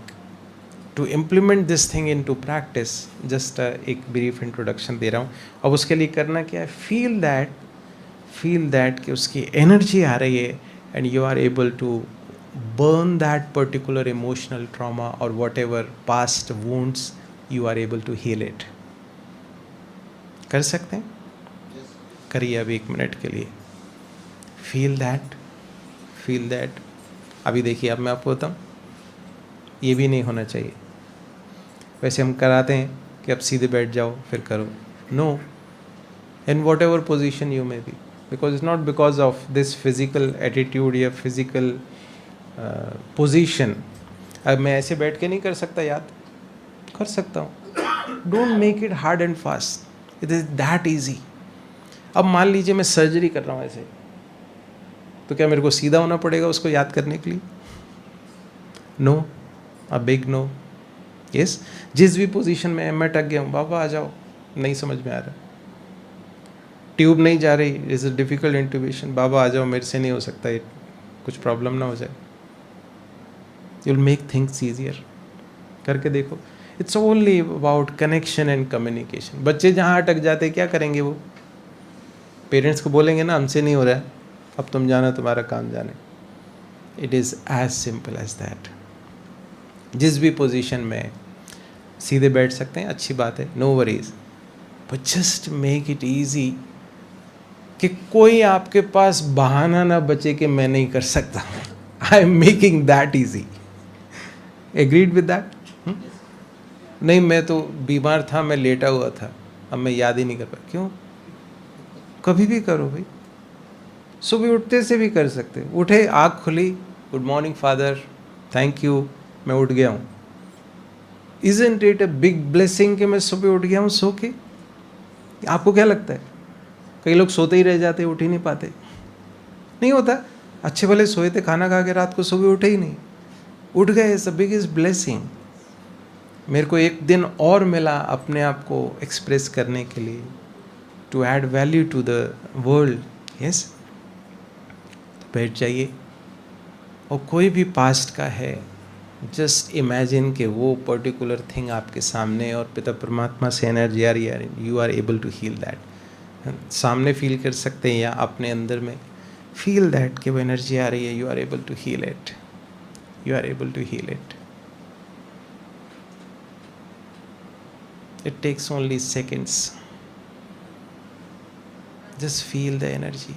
to implement this thing in to practice. Just एक ब्रीफ इंट्रोडक्शन दे रहा हूँ. अब उसके लिए करना क्या है? फील दैट कि उसकी एनर्जी आ रही है and you are able to burn that particular emotional trauma or whatever past wounds, you are able to heal it. कर सकते हैं? करिए अब 1 मिनट के लिए. Feel that. अभी देखिए, अब मैं आपको बताऊँ, ये भी नहीं होना चाहिए. वैसे हम कराते हैं कि अब सीधे बैठ जाओ फिर करो. No, in whatever position you may be, because it's not because of this physical attitude या physical पोजीशन. अब मैं ऐसे बैठ के नहीं कर सकता, याद कर सकता हूँ. Don't make it hard and fast, it is that easy. अब मान लीजिए मैं सर्जरी कर रहा हूँ ऐसे, तो क्या मेरे को सीधा होना पड़ेगा उसको याद करने के लिए? No, a big no. Yes, जिस भी पोजीशन में मैं अटक गया हूँ, बाबा आ जाओ, नहीं समझ में आ रहा, ट्यूब नहीं जा रही, इज़ अ डिफिकल्ट इंट्यूबेशन, बाबा आ जाओ, मेरे से नहीं हो सकता, ये कुछ प्रॉब्लम ना हो जाए. You'll make things easier. करके देखो. It's only about connection and communication. बच्चे जहाँ अटक जाते क्या करेंगे? वो पेरेंट्स को बोलेंगे ना, हमसे नहीं हो रहा है, अब तुम जाना, तुम्हारा काम जाने. It is as simple as that. जिस भी पोजीशन में सीधे बैठ सकते हैं, अच्छी बात है, no worries. But just make it easy कि कोई आपके पास बहाना ना बचे कि मैं नहीं कर सकता. I am making that easy. Agreed with that? नहीं, मैं तो बीमार था, मैं लेटा हुआ था, अब मैं याद ही नहीं कर पाया. क्यों? कभी भी करो भाई. सुबह उठते से भी कर सकते. उठे, आँख खुली, good morning father, thank you, मैं उठ गया हूँ. Isn't it a big blessing कि मैं सुबह उठ गया हूँ सो के? आपको क्या लगता है? कई लोग सोते ही रह जाते, उठ ही नहीं पाते. नहीं होता. अच्छे भले सोए थे, खाना खा के रात को, सुबह उठे ही नहीं, उठ गए. Is the biggest blessing. मेरे को एक दिन और मिला अपने आप को एक्सप्रेस करने के लिए, to add value to the world. Yes, बैठ जाइए. और कोई भी पास्ट का है, जस्ट इमेजिन कि वो पर्टिकुलर थिंग आपके सामने और पिता परमात्मा से एनर्जी आ रही है, you are able to heal that. सामने फील कर सकते हैं या अपने अंदर में फील दैट कि वो एनर्जी आ रही है, you are able to heal it. You are able to heal it. It takes only seconds. Just feel the energy.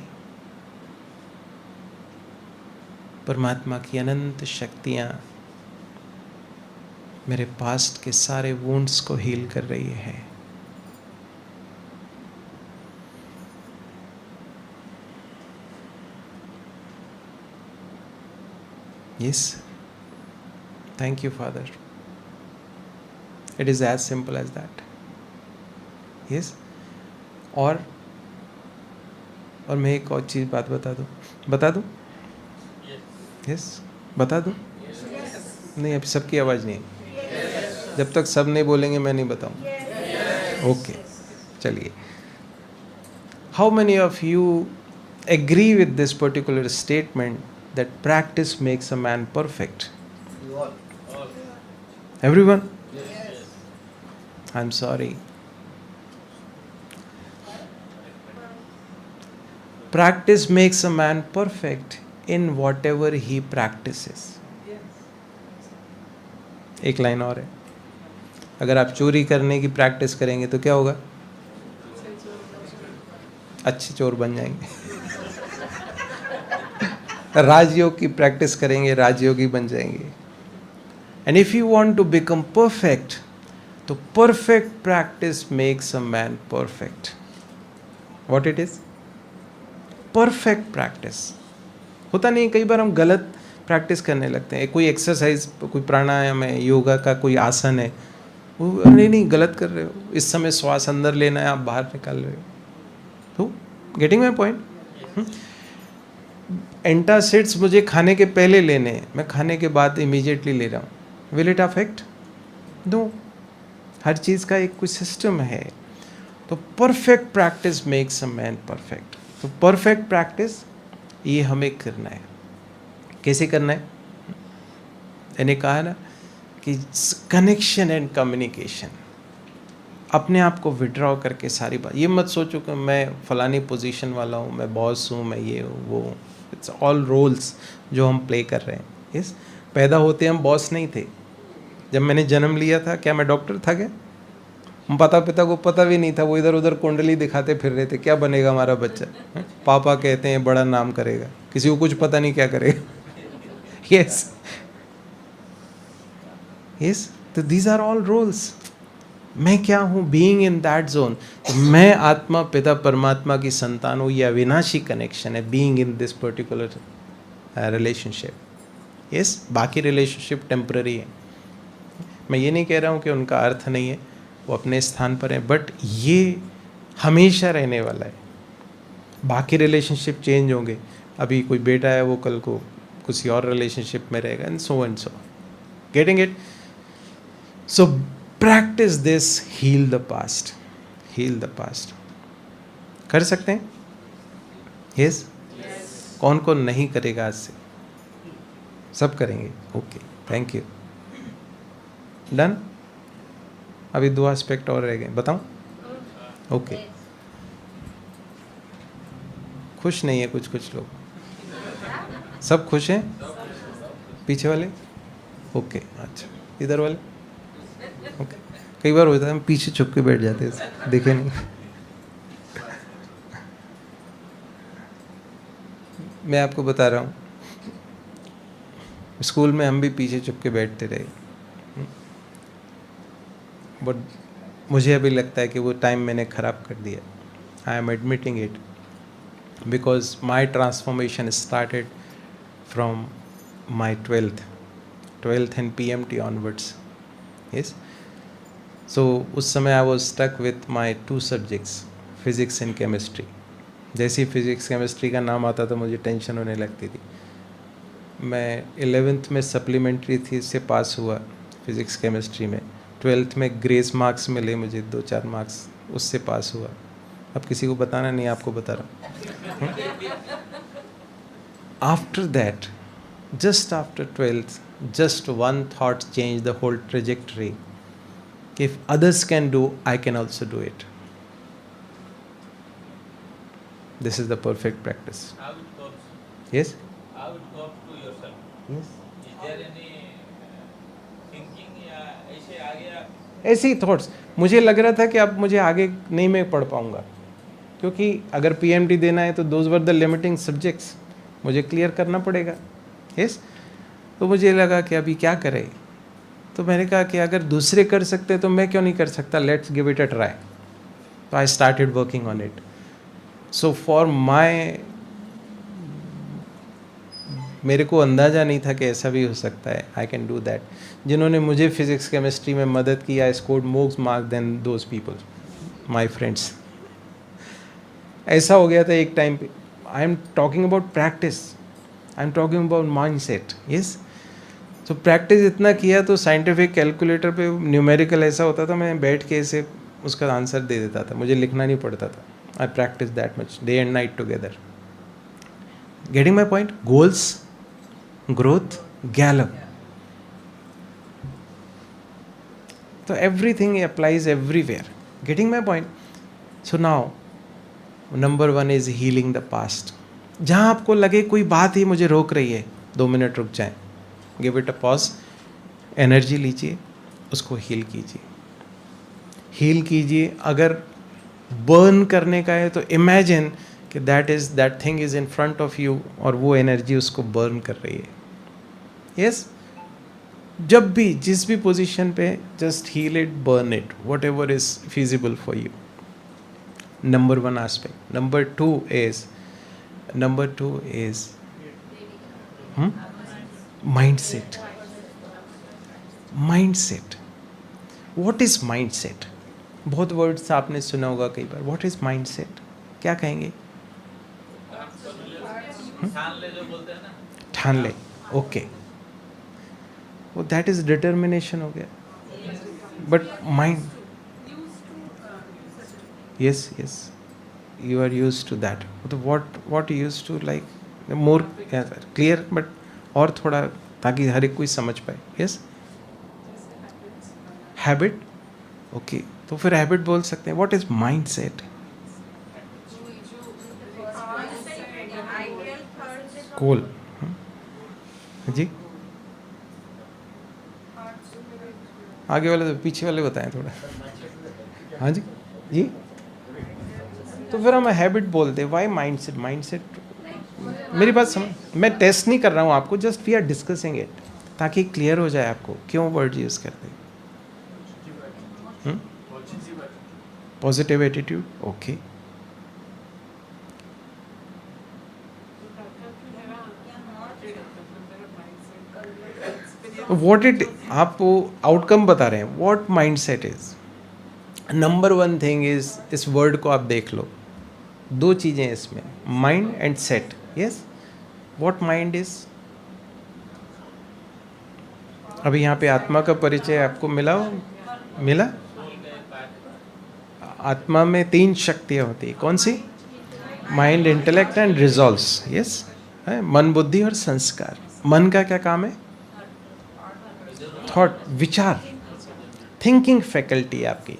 परमात्मा की अनंत शक्तियाँ मेरे पास्ट के सारे वुंड्स को हील कर रही है. Yes. Thank you, Father. It is as simple as that. Yes. और मैं एक और चीज़ बात बता दूँ? Yes. बता दूँ? नहीं, अभी सबकी आवाज़ नहीं है. जब तक सब नहीं बोलेंगे मैं नहीं बताऊँ. ओके, चलिए. How many of you agree with this particular statement that practice makes a man perfect? Everyone? Yes. I'm sorry. Practice makes a man perfect in whatever he practices. एक लाइन और है. अगर आप चोरी करने की प्रैक्टिस करेंगे तो क्या होगा? अच्छे चोर बन जाएंगे. राजयोग की प्रैक्टिस करेंगे, राजयोगी बन जाएंगे. And if you want to become perfect, तो perfect practice makes a man perfect. What it is? Perfect practice. होता नहीं, कई बार हम गलत प्रैक्टिस करने लगते हैं. कोई एक्सरसाइज, कोई प्राणायाम है, योगा का कोई आसन है, वो नहीं गलत कर रहे हो, इस समय श्वास अंदर लेना है, आप बाहर निकाल रहे हो. तो गेटिंग माई पॉइंट? एंटासिड्स मुझे खाने के पहले लेने हैं, मैं खाने के बाद इमीडिएटली ले रहा हूँ. Will it affect? नो. हर चीज़ का एक कुछ सिस्टम है. तो perfect practice makes a man perfect. तो परफेक्ट प्रैक्टिस ये हमें करना है. कैसे करना है? मैंने कहा ना कि कनेक्शन एंड कम्युनिकेशन. अपने आप को विड्रॉ करके सारी बात, ये मत सोचो कि मैं फलानी पोजीशन वाला हूँ, मैं बॉस हूँ, मैं ये हूँ वो हूँ. इट्स ऑल रोल्स जो हम प्ले कर रहे हैं. यस, पैदा होते हम बॉस नहीं थे. जब मैंने जन्म लिया था, क्या मैं डॉक्टर था क्या? माता पिता को पता भी नहीं था, वो इधर उधर कुंडली दिखाते फिर रहे थे, क्या बनेगा हमारा बच्चा. पापा कहते हैं बड़ा नाम करेगा, किसी को कुछ पता नहीं क्या करेगा. Yes yes. तो दीज आर ऑल रोल्स. मैं क्या हूँ? Being in that zone. तो मैं आत्मा पिता परमात्मा की संतान हूँ. ये अविनाशी कनेक्शन है, being in this particular relationship. Yes, बाकी रिलेशनशिप टेम्पररी है. मैं ये नहीं कह रहा हूँ कि उनका अर्थ नहीं है, वो अपने स्थान पर है, बट ये हमेशा रहने वाला है. बाकी रिलेशनशिप चेंज होंगे. अभी कोई बेटा है, वो कल को किसी और रिलेशनशिप में रहेगा, and so and so. Getting it? So practice this, heal the past. Heal the past. कर सकते हैं? यस. कौन कौन नहीं करेगा आज से? सब करेंगे. Okay, thank you. डन. अभी 2 एस्पेक्ट और रह गए, बताऊं? ओके. खुश नहीं है कुछ लोग. सब खुश हैं? पीछे वाले? ओके. अच्छा, इधर वाले? ओके. कई बार होता है हम पीछे छुप के बैठ जाते हैं, देखे नहीं. मैं आपको बता रहा हूँ, स्कूल में हम भी पीछे छुप के बैठते रहे, बट मुझे अभी लगता है कि वो टाइम मैंने ख़राब कर दिया. I am admitting it, because my transformation started from my 12th and PMT onwards. Yes. So उस समय I was stuck with my 2 subjects, physics and chemistry. जैसे ही फिज़िक्स केमिस्ट्री का नाम आता था मुझे टेंशन होने लगती थी. मैं 11th में सप्लीमेंट्री थी, इससे पास हुआ फिज़िक्स केमिस्ट्री में. 12th में ग्रेस मार्क्स मिले मुझे, 2-4 मार्क्स, उससे पास हुआ. अब किसी को बताना नहीं, आपको बता रहा हूँ. After that, just after 12th, just one thought changed the whole trajectory. If others can do, I can also do it. This is the perfect practice. How it comes? Yes? How it comes to yourself? Yes. Is there any thinking या ऐसे आ गया? ऐसे ही thoughts. मुझे लग रहा था कि अब मुझे आगे नहीं मैं पढ़ पाऊंगा, क्योंकि अगर PMT देना है तो those were the limiting subjects, मुझे क्लियर करना पड़ेगा. यस. तो मुझे लगा कि अभी क्या करें, तो मैंने कहा कि अगर दूसरे कर सकते तो मैं क्यों नहीं कर सकता. Let's give it a try. तो I started working on it. So for मेरे को अंदाज़ा नहीं था कि ऐसा भी हो सकता है. I can do that. जिन्होंने मुझे फिज़िक्स केमिस्ट्री में मदद की, I scored more marks than those people, my friends. ऐसा हो गया था एक टाइम पे. I am talking about practice, I am talking about mind set. Yes. तो प्रैक्टिस इतना किया तो साइंटिफिक कैलकुलेटर पे न्यूमेरिकल ऐसा होता था, मैं बैठ के ऐसे उसका आंसर दे देता था, मुझे लिखना नहीं पड़ता था. I practice that much, day and night together. Getting my point? Goals, growth, gallop. तो everything applies everywhere. Getting my point? So now, number 1 is healing the past. जहाँ आपको लगे कोई बात ही मुझे रोक रही है, 2 मिनट रुक जाएं. Give it a pause. Energy लीजिए, उसको हील कीजिए. हील कीजिए. अगर बर्न करने का है तो इमेजिन कि that thing is in front of you, और वो एनर्जी उसको बर्न कर रही है. यस. जब भी जिस भी पोजीशन पे, just heal it, burn it, whatever is feasible for you. Number one aspect. Number two is mindset. Mindset. What is mindset? बहुत वर्ड्स आपने सुना होगा कई बार. What is mindset? क्या कहेंगे? ठान ले जो बोलते हैं ना. ठान ले. ओके. वो दैट इज डिटर्मिनेशन हो गया. But mind, yes, you are used to that. तो what you used to like more clear, but और थोड़ा ताकि हर एक कोई समझ पाए. Yes, habit. ओके, तो फिर हैबिट बोल सकते हैं. What is mindset? कोल जी, आगे वाले तो पीछे वाले बताएं थोड़ा. हाँ जी जी, तो फिर हम हैबिट बोलते हैं. Why mind set? Mind set, मेरी बात समझ, मैं टेस्ट नहीं कर रहा हूँ आपको, just we are discussing it ताकि क्लियर हो जाए आपको क्यों वर्ड यूज करते हैं. Positive attitude. Okay, what it, आप आउटकम बता रहे हैं. What mind set is? Number one thing is, इस वर्ड को आप देख लो, दो चीजें इसमें, mind and set. Yes, what mind is? अभी यहाँ पे आत्मा का परिचय आपको मिला. आत्मा में 3 शक्तियाँ होती है. कौन सी? Mind, intellect and resolves. यस, मन, बुद्धि और संस्कार. मन का क्या काम है? थॉट, विचार, थिंकिंग फैकल्टी आपकी.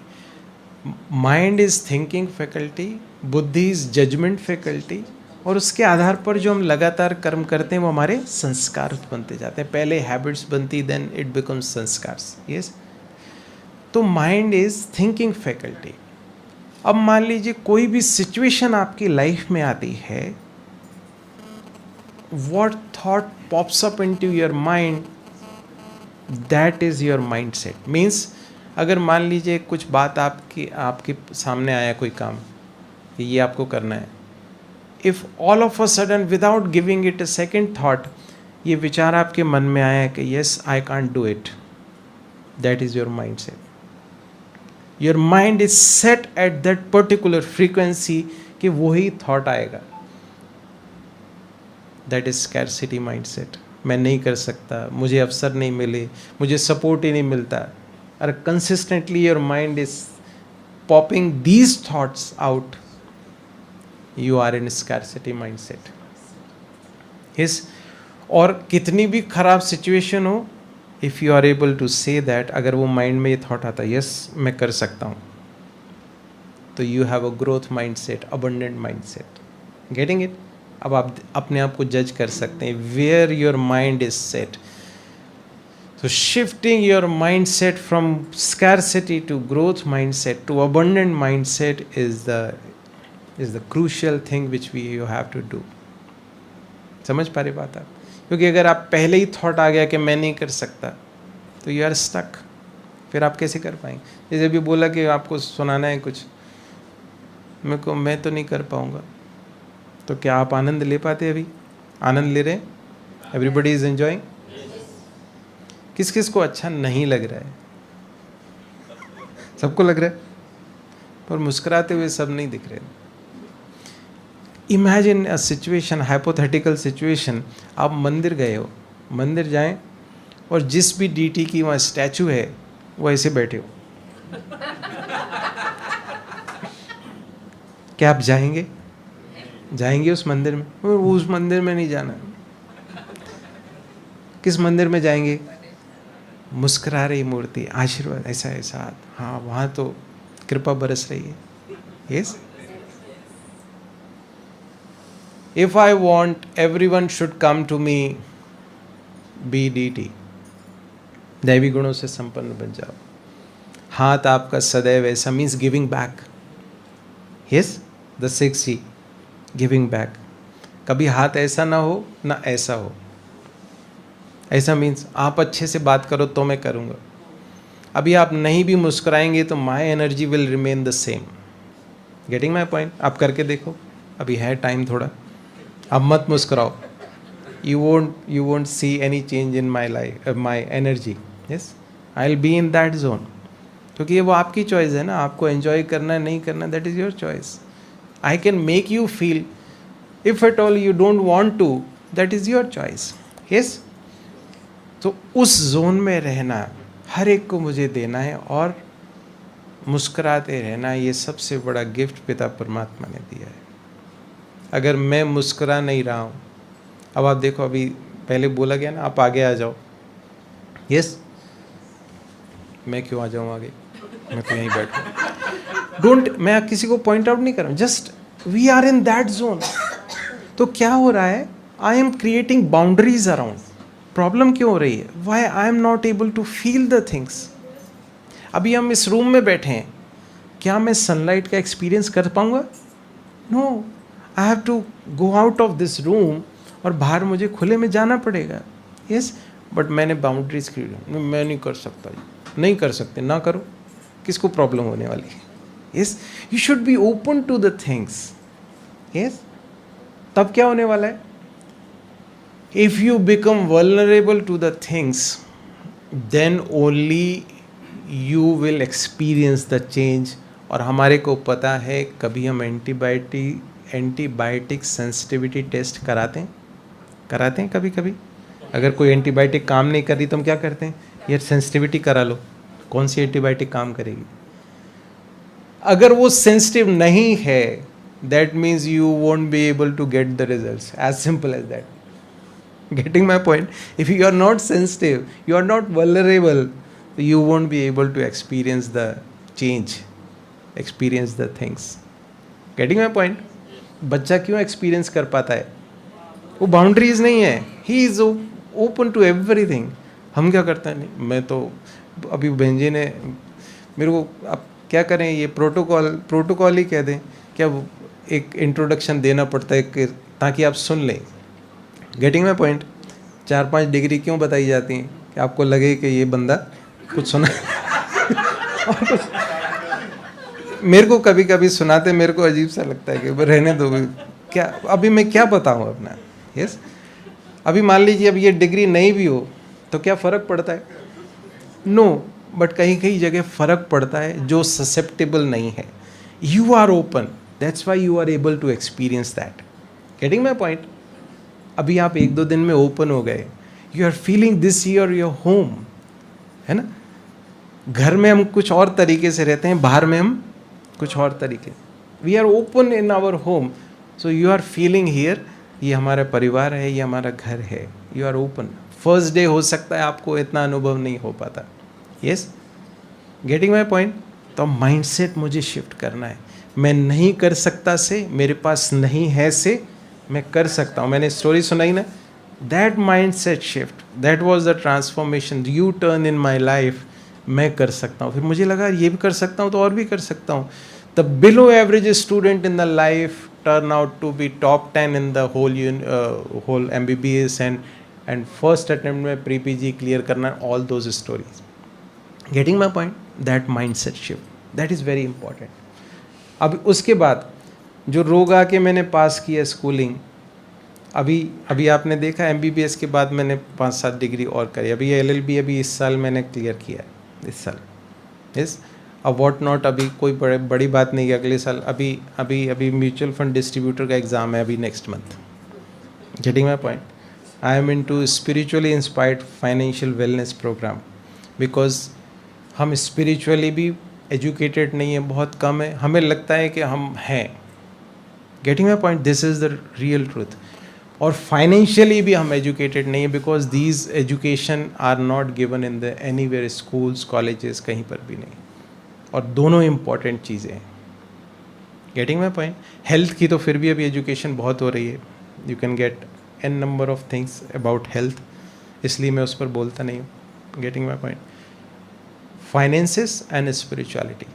माइंड इज थिंकिंग फैकल्टी, बुद्धि इज जजमेंट फैकल्टी, और उसके आधार पर जो हम लगातार कर्म करते हैं वो हमारे संस्कार बनते जाते हैं. पहले हैबिट्स बनती, देन इट बिकम्स संस्कार्स. यस, तो माइंड इज थिंकिंग फैकल्टी. अब मान लीजिए कोई भी सिचुएशन आपकी लाइफ में आती है, what thought pops up into your mind, that is your mind set. Means अगर मान लीजिए कुछ बात आपके सामने आया, कोई काम ये आपको करना है, if all of a sudden without giving it a second thought ये विचार आपके मन में आया कि yes I can't do it, that is your mind set. Your mind is set at that particular frequency कि वही थॉट आएगा. That is scarcity mind set. मैं नहीं कर सकता, मुझे अवसर नहीं मिले, मुझे सपोर्ट ही नहीं मिलता. और consistently your mind is popping these thoughts out, you are in scarcity mind set. Yes, और कितनी भी खराब सिचुएशन हो, if you are able to say that, अगर वो माइंड में ये थॉट आता है यस मैं कर सकता हूँ, तो you have a growth mind set, abundant mind set. Getting it? अब आप अपने आप को जज कर सकते हैं where your mind is set. So shifting your mindset from scarcity to growth mindset to abundant mindset is the crucial thing which you have to do. समझ पा रहे बात आप? क्योंकि अगर आप पहले ही थॉट आ गया कि मैं नहीं कर सकता, तो यू आर स्टक. फिर आप कैसे कर पाएंगे? जैसे अभी बोला कि आपको सुनाना है कुछ, मैं तो नहीं कर पाऊंगा, तो क्या आप आनंद ले पाते? अभी आनंद ले रहे? Everybody is enjoying. किस किस को अच्छा नहीं लग रहा है? सबको लग रहा है, पर मुस्कुराते हुए सब नहीं दिख रहे. Imagine a situation, hypothetical situation, आप मंदिर गए हो, मंदिर जाएं और जिस भी डीटी की वहाँ स्टैचू है वो ऐसे बैठे हो, क्या आप जाएंगे उस मंदिर में? उस मंदिर में नहीं जाना. किस मंदिर में जाएंगे? मुस्कुरा रही मूर्ति, आशीर्वाद, ऐसा हाथ, हाँ वहाँ तो कृपा बरस रही है. Yes, if I want everyone should come to me, be the, दैवी गुणों से संपन्न बन जाओ. हाथ आपका सदैव ऐसा, means giving back. Yes, the 6G, giving back. कभी हाथ ऐसा ना हो ना ऐसा हो. ऐसा मीन्स आप अच्छे से बात करो तो मैं करूँगा। अभी आप नहीं भी मुस्कुराएंगे तो my energy will remain the same. Getting my point? आप करके देखो, अभी है टाइम थोड़ा, अब मत मुस्कुराओ, you won't see any change in my life, my energy. Yes, I'll be in that zone. क्योंकि ये वो आपकी चॉइस है ना, आपको एंजॉय करना है नहीं करना, that is your choice. I can make you feel, if at all you don't want to, that is your choice. Yes, तो उस जोन में रहना हर एक को मुझे देना है और मुस्कुराते रहना, ये सबसे बड़ा गिफ्ट पिता परमात्मा ने दिया है. अगर मैं मुस्कुरा नहीं रहा हूँ, अब आप देखो, अभी पहले बोला गया ना आप आगे आ जाओ. यस, मैं क्यों आ जाऊँ आगे, मैं तो यहीं बैठूँ. डोंट, मैं किसी को पॉइंट आउट नहीं कर रहा हूँ, just we are in that zone. तो क्या हो रहा है, I am creating boundaries around. Problem क्यों हो रही है, why I am not able to feel the things. अभी हम इस रूम में बैठे हैं, क्या मैं सनलाइट का एक्सपीरियंस कर पाऊंगा? No, I have to go out of this room और बाहर मुझे खुले में जाना पड़ेगा. यस, बट मैंने बाउंड्रीज क्रिएट, मैं नहीं कर सकता. नहीं कर सकते, ना करो, किसको प्रॉब्लम होने वाली है. Yes, you should be open to the things. Yes, तब क्या होने वाला है, if you become vulnerable to the things, then only you will experience the change. और हमारे को पता है, कभी हम एंटीबायोटिक सेंसिटिविटी टेस्ट कराते हैं कभी कभी. अगर कोई एंटीबायोटिक काम नहीं कर रही तो हम क्या करते हैं, यार सेंसिटिविटी करा लो, कौन सी एंटीबायोटिक काम करेगी. अगर वो सेंसिटिव नहीं है, that means you won't be able to get the results, as simple as that. Getting my point? If you are not sensitive, you are not vulnerable, you won't be able to experience the change, experience the things. Getting my point? बच्चा क्यों experience कर पाता है, वो boundaries नहीं है, he is open to everything. हम क्या करते हैं, नहीं मैं तो, अभी बेंजी ने मेरे को, अब क्या करें, ये प्रोटोकॉल ही कह दें क्या, एक इंट्रोडक्शन देना पड़ता है ताकि आप सुन लें. Getting my point? 4-5 डिग्री क्यों बताई जाती हैं, कि आपको लगे कि ये बंदा कुछ सुना. मेरे को कभी कभी सुनाते मेरे को अजीब सा लगता है कि रहने दो, क्या अभी मैं क्या बताऊँ अपना. यस, अभी मान लीजिए अब ये डिग्री नहीं भी हो तो क्या फ़र्क पड़ता है? नो, बट कहीं कहीं जगह फ़र्क पड़ता है जो ससेप्टेबल नहीं है. You are open, that's why you are able to experience that. Getting my point? अभी आप 1-2 दिन में ओपन हो गए, you are feeling this your home, है ना. घर में हम कुछ और तरीके से रहते हैं, बाहर में हम कुछ और तरीके. We are open in our home, so you are feeling here, ये हमारा परिवार है, ये हमारा घर है. You are open. First day हो सकता है आपको इतना अनुभव नहीं हो पाता. Yes, getting my point? तो माइंडसेट मुझे शिफ्ट करना है. मैं नहीं कर सकता से, मेरे पास नहीं है से, मैं कर सकता हूँ. मैंने स्टोरी सुनाई ना, that mindset shift, that was the transformation, U turn in my life. मैं कर सकता हूँ, फिर मुझे लगा ये भी कर सकता हूँ तो और भी कर सकता हूँ. The below average student in the life turn out to be top 10 in the whole MBBS and first attempt में प्री PG क्लियर करना, all those stories. Getting my point? That mindset shift, that is very important. अब उसके बाद जो रोग आके मैंने पास किया स्कूलिंग, अभी आपने देखा MBBS के बाद मैंने 5-7 डिग्री और करी. अभी LLB अभी इस साल मैंने क्लियर किया है, इस साल. यस, अब वॉट नॉट, अभी कोई बड़ी बात नहीं है. अगले साल अभी म्यूचुअल फंड डिस्ट्रीब्यूटर का एग्ज़ाम है अभी next month. Getting my point? I am into spiritually inspired financial wellness programme, because हम स्पिरिचुअली भी एजुकेटेड नहीं है, बहुत कम है. हमें लगता है कि हम हैं. Getting my point? This is the real truth. और फाइनेंशियली भी हम एजुकेटेड नहीं है, because these education are not given in the anywhere, schools colleges कहीं पर भी नहीं. और दोनों इम्पॉर्टेंट चीज़ें हैं. Getting my point? हेल्थ की तो फिर भी अभी एजुकेशन बहुत हो रही है, you can get n number of things about health, इसलिए मैं उस पर बोलता नहीं हूँ. Getting my point? Finances and spirituality,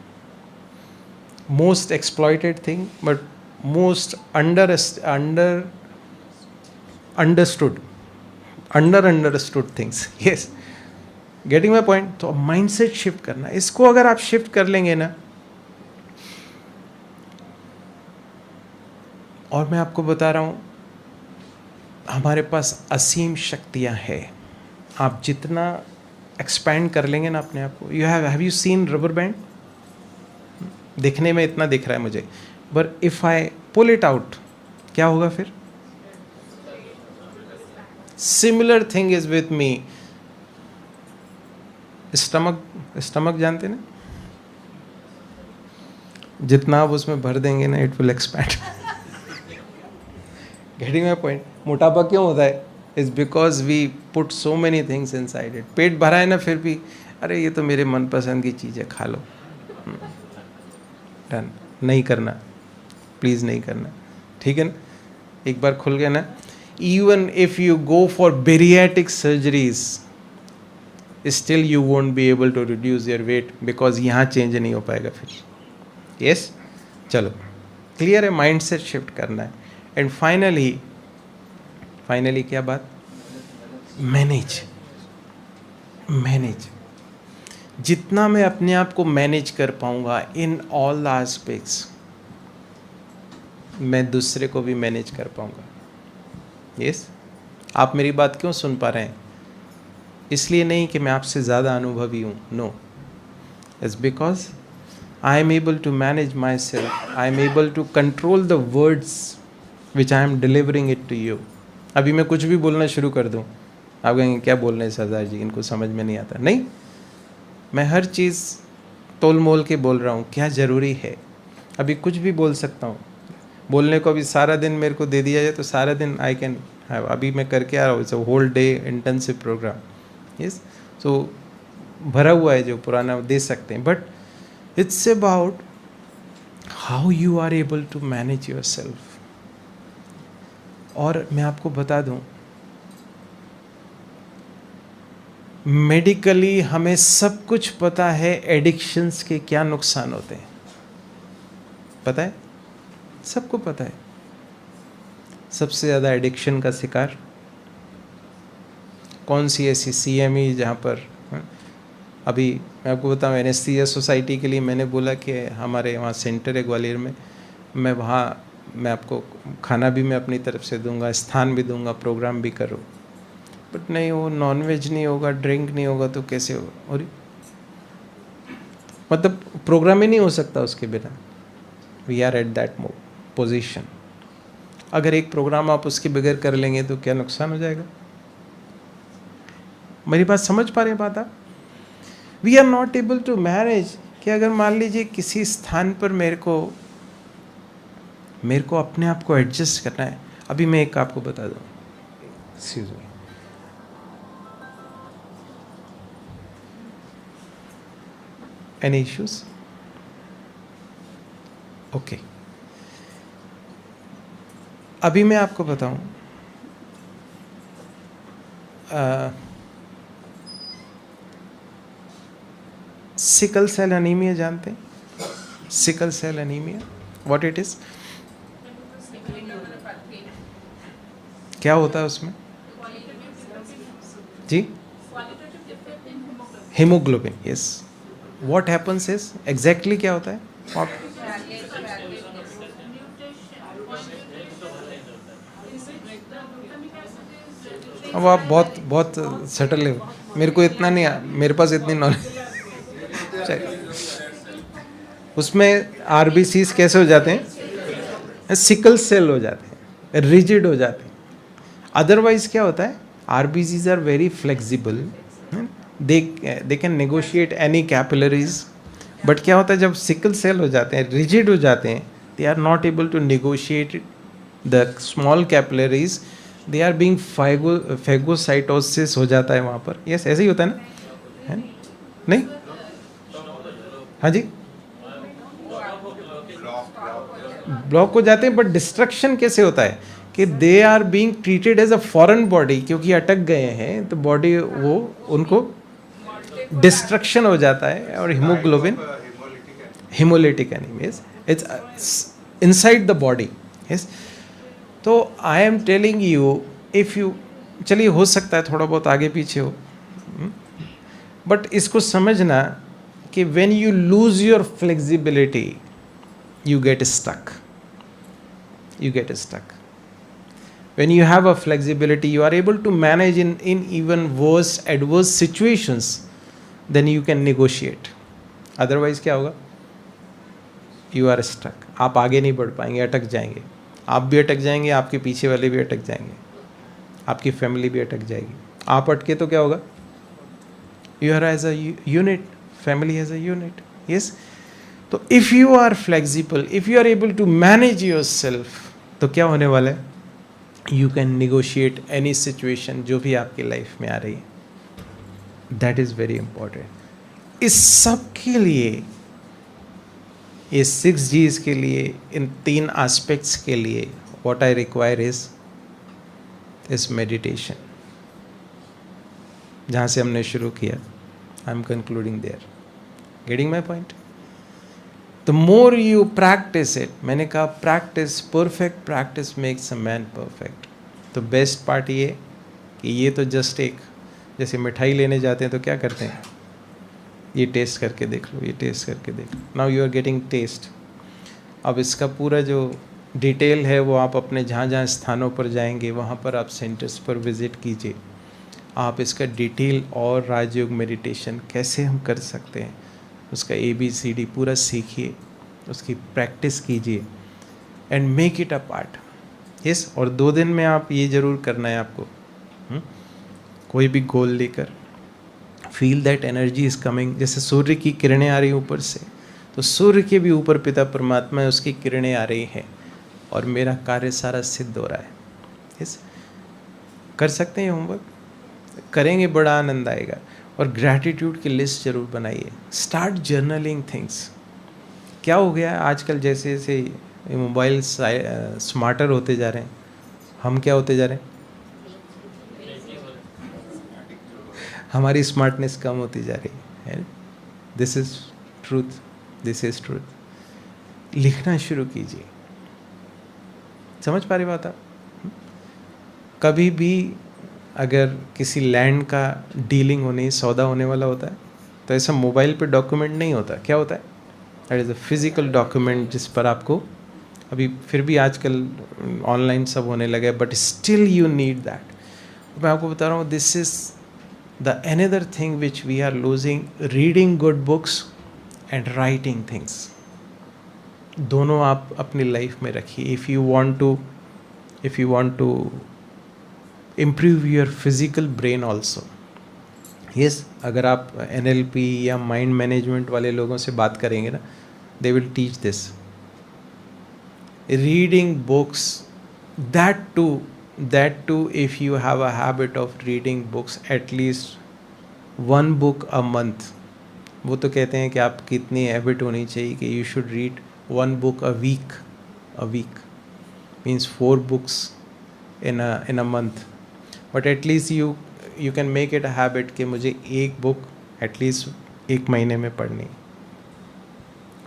most exploited thing but most understood. understood things. Yes, getting my point. तो माइंडसेट शिफ्ट करना, इसको अगर आप शिफ्ट कर लेंगे ना, और मैं आपको बता रहा हूँ हमारे पास असीम शक्तियाँ हैं. आप जितना एक्सपैंड कर लेंगे ना अपने आप को. Have you seen rubber band? दिखने में इतना दिख रहा है मुझे, but if I pull it out, क्या होगा फिर? Similar thing is with me. Stomach जानते ना, जितना आप उसमें भर देंगे ना, it will expand. Getting my point? मोटापा क्यों होता है? Is because we put so many things inside it. पेट भरा है ना, फिर भी अरे ये तो मेरे मनपसंद की चीज़ है, खा लो. डन. नहीं करना, प्लीज़ नहीं करना. ठीक है ना? एक बार खुल गया ना, even if you go for bariatric surgeries, still you won't be able to reduce your weight, because यहाँ चेंज नहीं हो पाएगा फिर. यस, चलो क्लियर है? माइंड सेट शिफ्ट करना है. एंड फाइनली क्या बात? मैनेज. जितना मैं अपने आप को मैनेज कर पाऊंगा इन ऑल एस्पेक्ट्स, मैं दूसरे को भी मैनेज कर पाऊंगा. यस, आप मेरी बात क्यों सुन पा रहे हैं? इसलिए नहीं कि मैं आपसे ज़्यादा अनुभवी हूँ, no. It's because I am able to manage my self. I am able to control the words which I am delivering it to you. अभी मैं कुछ भी बोलना शुरू कर दूँ, आप कहेंगे क्या बोल रहे हैं सरदार जी, इनको समझ में नहीं आता. नहीं, मैं हर चीज़ तोल मोल के बोल रहा हूँ. क्या ज़रूरी है? अभी कुछ भी बोल सकता हूँ. बोलने को अभी सारा दिन मेरे को दे दिया जाए तो सारा दिन आई कैन हैव. अभी मैं करके आ रहा हूँ, it's a whole day intensive programme. Yes, so भरा हुआ है जो पुराना दे सकते हैं. But it's about how you are able to manage your self. और मैं आपको बता दूं, मेडिकली हमें सब कुछ पता है एडिक्शंस के क्या नुकसान होते हैं. पता है, सबको पता है. सबसे ज़्यादा एडिक्शन का शिकार कौन सी ऐसी CME जहाँ पर अभी मैं आपको बताऊँ, एनेस्थीसिया सोसाइटी के लिए मैंने बोला कि हमारे वहाँ सेंटर है ग्वालियर में, मैं आपको खाना भी मैं अपनी तरफ से दूंगा, स्थान भी दूंगा, प्रोग्राम भी करो. बट नहीं, वो नॉनवेज नहीं होगा, ड्रिंक नहीं होगा तो कैसे होगा? और मतलब प्रोग्राम ही नहीं हो सकता उसके बिना. We are at that position. अगर एक प्रोग्राम आप उसके बगैर कर लेंगे तो क्या नुकसान हो जाएगा? मेरी बात समझ पा रहे हैं बात आप? We are not able to manage. कि अगर मान लीजिए किसी स्थान पर मेरे को अपने आप को एडजस्ट करना है. अभी मैं एक आपको बता दूं, excuse me, any issues? Okay, अभी मैं आपको बताऊं, सिकल सेल एनीमिया जानते हैं? Sickle cell anaemia, what it is? क्या होता है उसमें जी? Haemoglobin. Yes, what happens is exactly क्या होता है? अब आप बहुत सटल है, मेरे को इतना नहीं, मेरे पास इतनी नॉलेज. उसमें RBCs कैसे हो जाते हैं? सिकल सेल हो जाते हैं, रिजिड हो जाते हैं. अदरवाइज क्या होता है? RBCs are very flexible, they can negotiate any capillaries. But क्या होता है जब सिकल सेल हो जाते हैं, रिजिड हो जाते हैं, they are not able to negotiate the small capillaries. They are being phagocytosis हो जाता है वहाँ पर. यस, ऐसे ही होता है ना? है नहीं? हाँ जी, ब्लॉक हो जाते हैं. बट डिस्ट्रक्शन कैसे होता है? कि they are being treated as a foreign body, क्योंकि अटक गए हैं तो बॉडी वो उनको डिस्ट्रक्शन हो जाता है. और haemoglobin, hemolytic enemies, it's inside the body. Yes, so I am telling you, if you चलिए हो सकता है थोड़ा बहुत आगे पीछे हो, बट इसको समझना कि when you lose your flexibility you get stuck. You get stuck. When you have a flexibility, you are able to manage in even worse adverse situations, then you can negotiate. Otherwise क्या होगा? You are stuck. आप आगे नहीं बढ़ पाएंगे, अटक जाएंगे. आप भी अटक जाएंगे, आपके पीछे वाले भी अटक जाएंगे, आपकी फैमिली भी अटक जाएगी. आप अटके तो क्या होगा? You are as a unit, family as a unit. Yes. तो if you are flexible, if you are able to manage your self, तो क्या होने वाला है? You can negotiate any situation जो भी आपकी लाइफ में आ रही है. That is very important. इस सब के लिए, ये 6 Gs के लिए, इन 3 एस्पेक्ट्स के लिए, what I require is meditation. जहाँ से हमने शुरू किया, I am concluding there. Getting my point? The more you practice it, मैंने कहा practice, perfect practice makes a man perfect. तो बेस्ट पार्ट ये कि ये तो जस्ट एक, जैसे मिठाई लेने जाते हैं तो क्या करते हैं? ये टेस्ट करके देख लो, ये टेस्ट करके देख लो. Now you are getting test. अब इसका पूरा जो डिटेल है वो आप अपने जहाँ जहाँ स्थानों पर जाएंगे वहाँ पर आप सेंटर्स पर विज़िट कीजिए. आप इसका डिटेल और राजयोग मेडिटेशन कैसे हम कर सकते हैं उसका ABCD पूरा सीखिए, उसकी प्रैक्टिस कीजिए and make it a part. Yes. और 2 दिन में आप ये ज़रूर करना है आपको. कोई भी गोल लेकर feel that energy is coming. जैसे सूर्य की किरणें आ रही ऊपर से, तो सूर्य के भी ऊपर पिता परमात्मा है, उसकी किरणें आ रही हैं और मेरा कार्य सारा सिद्ध हो रहा है. यस. कर सकते हैं होमवर्क, करेंगे बड़ा आनंद आएगा. और ग्रैटिट्यूड की लिस्ट जरूर बनाइए. Start journaling things. क्या हो गया आजकल, जैसे जैसे मोबाइल स्मार्टर होते जा रहे हैं, हम क्या होते जा रहे हैं? हमारी स्मार्टनेस कम होती जा रही है. This is truth, this is truth. लिखना शुरू कीजिए. समझ पा रहे बात आप? कभी भी अगर किसी लैंड का डीलिंग होने, सौदा होने वाला होता है, तो ऐसा मोबाइल पे डॉक्यूमेंट नहीं होता. क्या होता है? That is a physical document जिस पर आपको, अभी फिर भी आजकल ऑनलाइन सब होने लगे, but still you need that. मैं आपको बता रहा हूँ, this is the another thing which we are losing. Reading good books and writing things, दोनों आप अपनी लाइफ में रखिए. If you want to improve your physical brain also. yes, अगर आप NLP या माइंड मैनेजमेंट वाले लोगों से बात करेंगे ना, they will teach this. Reading books, that too if you have a habit of reading books, at least 1 book a month. वो तो कहते हैं कि आपकी इतनी हैबिट होनी चाहिए कि you should read 1 book a week means 4 books in a month. But at least you can make it a habit कि मुझे 1 बुक एटलीस्ट 1 महीने में पढ़नी.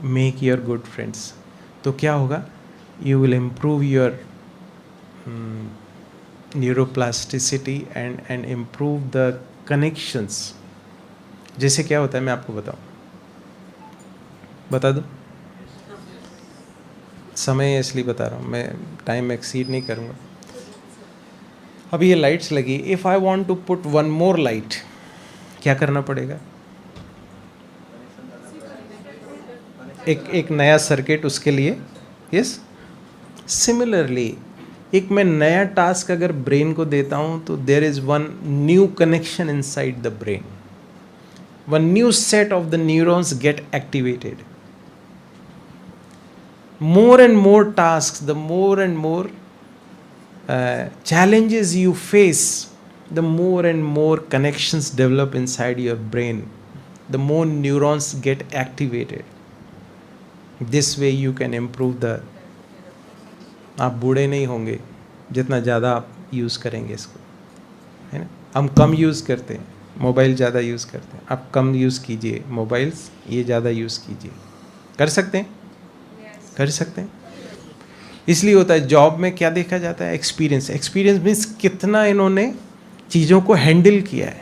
Make your good friends. तो क्या होगा? You will improve your neuroplasticity and improve the connections. जैसे क्या होता है मैं आपको बता दूँ. समय इसलिए बता रहा हूँ, मैं टाइम एक्सीड नहीं करूँगा. अभी ये लाइट्स लगी. If I want to put 1 more light, क्या करना पड़ेगा? एक नया सर्किट उसके लिए. यस. सिमिलरली एक मैं नया टास्क अगर ब्रेन को देता हूँ, तो there is 1 new connection inside the brain. 1 new set of the neurons get activated. more and more tasks, the more and more challenges you face, the more and more connections develop inside your brain, the more neurons get activated. This way you can improve the. आप बूढ़े नहीं होंगे जितना ज़्यादा आप use करेंगे इसको, है ना. हम कम यूज़ करते हैं, मोबाइल ज़्यादा यूज़ करते हैं. आप कम यूज़ कीजिए मोबाइल्स, ये ज़्यादा यूज़ कीजिए. कर सकते हैं? कर सकते हैं. इसलिए होता है जॉब में क्या देखा जाता है? एक्सपीरियंस. एक्सपीरियंस मीन्स कितना इन्होंने चीज़ों को हैंडल किया है।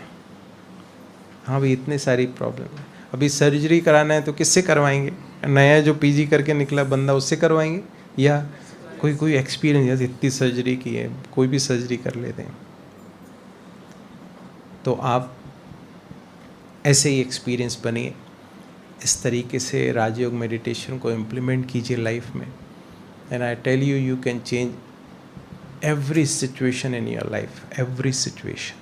हाँ भाई, इतनी सारी प्रॉब्लम है। अभी सर्जरी कराना है तो किससे करवाएंगे? नया जो पीजी करके निकला बंदा उससे करवाएंगे, या कोई एक्सपीरियंस, इतनी सर्जरी की है, कोई भी सर्जरी कर लेते हैं। तो आप ऐसे ही एक्सपीरियंस बनिए, इस तरीके से राजयोग मेडिटेशन को इम्प्लीमेंट कीजिए लाइफ में, and I tell you, you can change every situation in your life, every situation.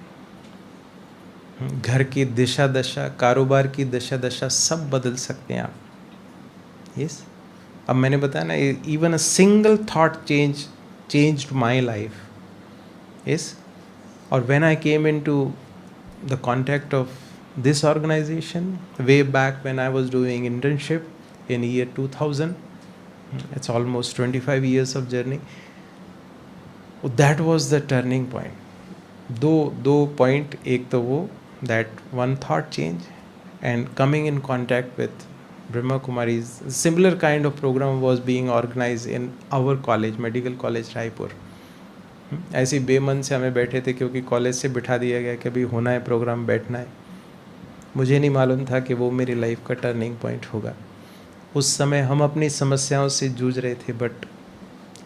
घर की दिशा दशा, कारोबार की दिशा दशा सब बदल सकते हैं आप। यस, अब मैंने बताया ना, even a single thought changed my life. Yes, और when I came into the contact of this organization way back when I was doing internship in year 2000, it's almost 25 years of journey. That was the turning point. दो point, एक तो वो that one thought change and coming in contact with Brahma Kumaris. Similar kind of program was being organized in our college, medical college Raipur. ऐसे बेमन से हमें बैठे थे क्योंकि कॉलेज से बिठा दिया गया कि अभी होना है प्रोग्राम, बैठना है। मुझे नहीं मालूम था कि वो मेरी लाइफ का टर्निंग पॉइंट होगा। उस समय हम अपनी समस्याओं से जूझ रहे थे, but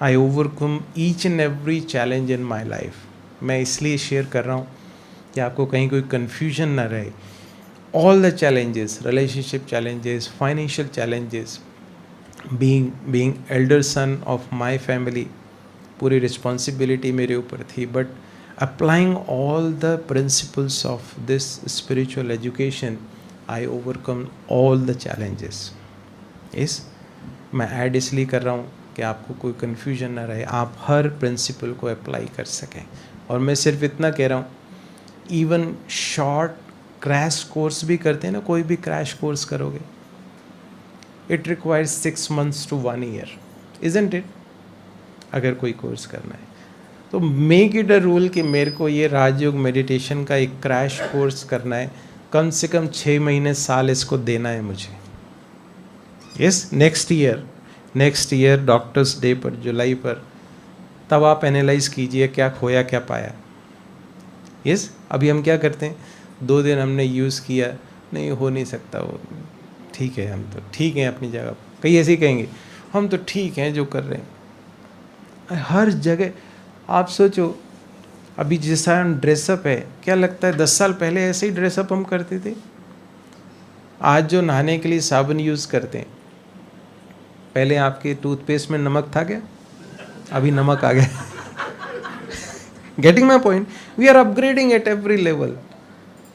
I overcome each and every challenge in my life. मैं इसलिए शेयर कर रहा हूँ कि आपको कहीं कोई कन्फ्यूजन ना रहे। All the challenges, relationship challenges, financial challenges, being elder son of my family, पूरी रिस्पॉन्सिबिलिटी मेरे ऊपर थी, but applying all the principles of this spiritual education, I overcome all the challenges. Yes, मैं ऐड इसलिए कर रहा हूँ कि आपको कोई कन्फ्यूजन ना रहे, आप हर प्रिंसिपल को अप्लाई कर सकें। और मैं सिर्फ इतना कह रहा हूँ, इवन शॉर्ट क्रैश कोर्स भी करते हैं ना, कोई भी क्रैश कोर्स करोगे, it requires 6 months to 1 year, isn't it? अगर कोई कोर्स करना है तो मेक इट अ रूल कि मेरे को ये राजयोग मेडिटेशन का एक क्रैश कोर्स करना है, कम से कम 6 महीने साल इसको देना है मुझे। Yes, next year doctors day पर, जुलाई पर, तब आप एनालाइज कीजिए क्या खोया क्या पाया। यस, अभी हम क्या करते हैं, 2 दिन हमने यूज़ किया, नहीं हो नहीं सकता वो, ठीक है हम तो ठीक हैं अपनी जगह। कई ऐसे ही कहेंगे हम तो ठीक हैं जो कर रहे हैं। हर जगह आप सोचो, अभी जैसा ड्रेसअप है, क्या लगता है 10 साल पहले ऐसे ही ड्रेसअप हम करते थे? आज जो नहाने के लिए साबुन यूज़ करते हैं, पहले आपके टूथपेस्ट में नमक था क्या? अभी नमक आ गया। Getting my point? We are upgrading at every level.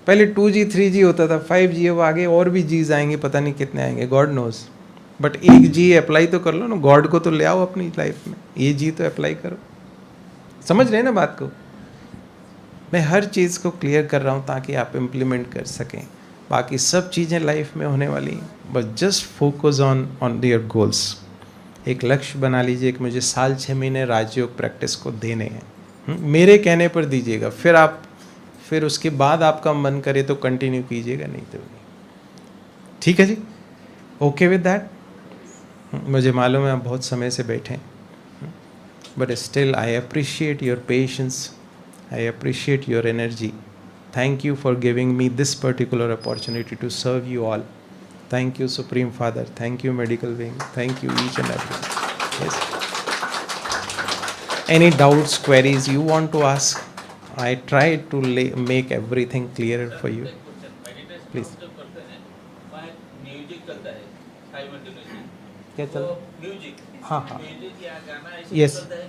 पहले 2G 3G होता था, 5G, अब आगे और भी G's आएंगे, पता नहीं कितने आएंगे, गॉड नोज। बट एक G अप्लाई तो कर लो ना, गॉड को तो ले आओ अपनी लाइफ में, ये G तो अप्लाई करो। समझ रहे हैं ना बात को? मैं हर चीज़ को क्लियर कर रहा हूँ ताकि आप इम्प्लीमेंट कर सकें। बाकी सब चीज़ें लाइफ में होने वाली, बस just focus on your goals. एक लक्ष्य बना लीजिए कि मुझे साल 6 महीने राजयोग प्रैक्टिस को देने हैं। मेरे कहने पर दीजिएगा, फिर उसके बाद आपका मन करे तो कंटिन्यू कीजिएगा, नहीं तो नहीं। ठीक है जी, ओके विद दैट? मुझे मालूम है आप बहुत समय से बैठे हैं, but still I appreciate your patience, I appreciate your energy. Thank you for giving me this particular opportunity to serve you all. Thank you Supreme Father, thank you Medical Wing, thank you each and every. Yes. Any doubts, queries you want to ask? I try to make everything clearer for you. Please. Music चलता है simultaneously. क्या चल? Music, हाँ हाँ, music या गाना ऐसे Yes. चलता है।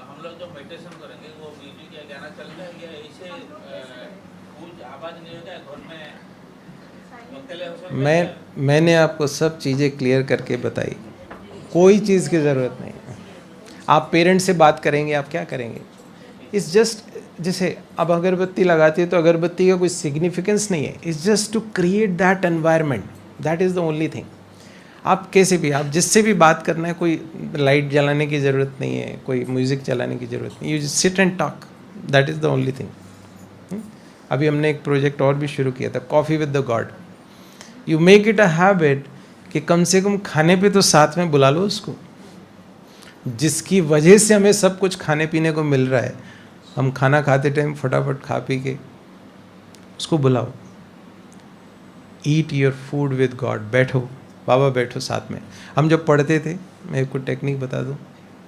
हम लोग जो मेडिटेशन करेंगे वो म्यूजिक या गाना चलता है या ऐसे कुछ आवाज़ नहीं होता है घर में अकेले हो सकते हैं? मैंने आपको सब चीज़ें क्लियर करके बताई, कोई चीज़ की ज़रूरत नहीं है। आप पेरेंट्स से बात करेंगे, आप क्या करेंगे? इट्स जस्ट, जैसे अब अगरबत्ती लगाती है तो अगरबत्ती का कोई सिग्निफिकेंस नहीं है, it's just to create that environment, that is the only thing. आप कैसे भी, आप जिससे भी बात करना है, कोई लाइट जलाने की ज़रूरत नहीं है, कोई म्यूज़िक चलाने की ज़रूरत नहीं, you sit and talk, that is the only thing. अभी हमने एक प्रोजेक्ट और भी शुरू किया था, coffee with the God. You make it a habit कि कम से कम खाने पे तो साथ में बुला लो उसको, जिसकी वजह से हमें सब कुछ खाने पीने को मिल रहा है, हम खाना खाते टाइम फटाफट खा पी के उसको बुलाओ, eat your food with God, बैठो, बाबा बैठो साथ में। हम जब पढ़ते थे, मैं एक कोई टेक्निक बता दूं,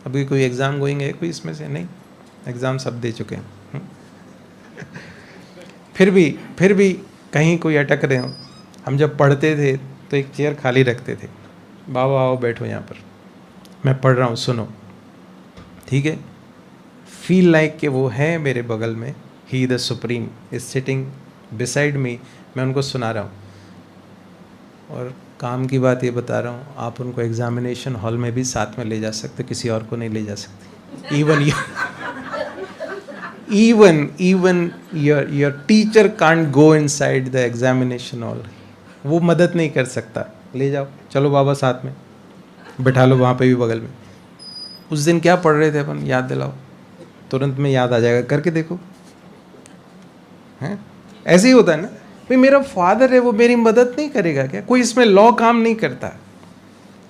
अभी कोई एग्ज़ाम गोइंग है कोई इसमें से? नहीं, एग्ज़ाम सब दे चुके हैं। फिर भी कहीं कोई अटक रहे हो, हम जब पढ़ते थे तो एक चेयर खाली रखते थे, बाबा आओ बैठो यहाँ पर, मैं पढ़ रहा हूँ सुनो, ठीक है? फील लाइक कि वो है मेरे बगल में, he the supreme is sitting beside me, मैं उनको सुना रहा हूँ। और काम की बात ये बता रहा हूँ, आप उनको एग्जामिनेशन हॉल में भी साथ में ले जा सकते, किसी और को नहीं ले जा सकते। Even your teacher can't go inside the examination hall, वो मदद नहीं कर सकता। ले जाओ, चलो बाबा साथ में बैठा लो, वहाँ पे भी बगल में। उस दिन क्या पढ़ रहे थे अपन, याद दिलाओ, तुरंत में याद आ जाएगा, करके देखो। हैं, ऐसे ही होता है ना भाई, मेरा फादर है, वो मेरी मदद नहीं करेगा क्या? कोई इसमें लॉ काम नहीं करता।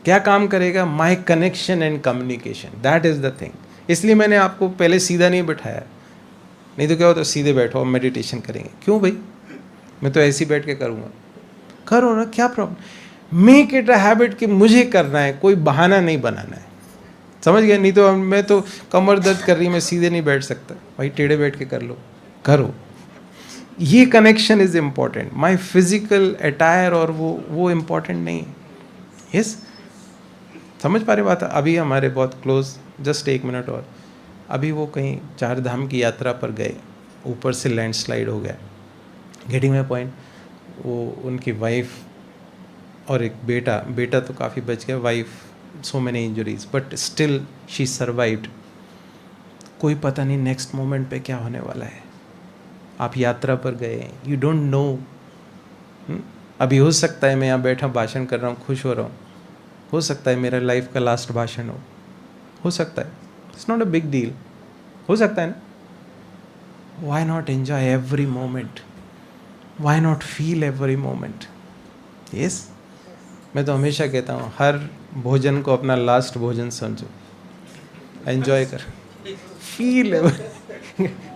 क्या काम करेगा? My connection and communication, that is the thing. इसलिए मैंने आपको पहले सीधा नहीं बिठाया, नहीं तो क्या होता, सीधे बैठो और मेडिटेशन करेंगे। क्यों भाई, मैं तो ऐसे ही बैठ के करूँगा। करो ना, क्या problem? Make it a habit कि मुझे करना है, कोई बहाना नहीं बनाना है। समझ गया? नहीं तो मैं तो कमर दर्द कर रही है, मैं सीधे नहीं बैठ सकता, भाई टेढ़े बैठ के कर लो, करो। ये connection is important. My physical attire और वो इम्पॉर्टेंट नहीं है। यस, समझ पा रहे बात? अभी हमारे बहुत क्लोज, जस्ट 1 मिनट और, अभी वो कहीं 4 धाम की यात्रा पर गए, ऊपर से लैंडस्लाइड हो गया। Getting my point? वो उनकी वाइफ और एक बेटा तो काफ़ी बच गया, wife so many injuries but still she survived। कोई पता नहीं नेक्स्ट मोमेंट पे क्या होने वाला है। आप यात्रा पर गए, you don't know। अभी हो सकता है मैं यहाँ बैठा भाषण कर रहा हूँ, खुश हो रहा हूँ, हो सकता है मेरा लाइफ का लास्ट भाषण हो सकता है, it's not a big deal, हो सकता है ना। why not enjoy every moment, why not feel every moment? yes, मैं तो हमेशा कहता हूँ, हर भोजन को अपना लास्ट भोजन समझो, एंजॉय कर, फील।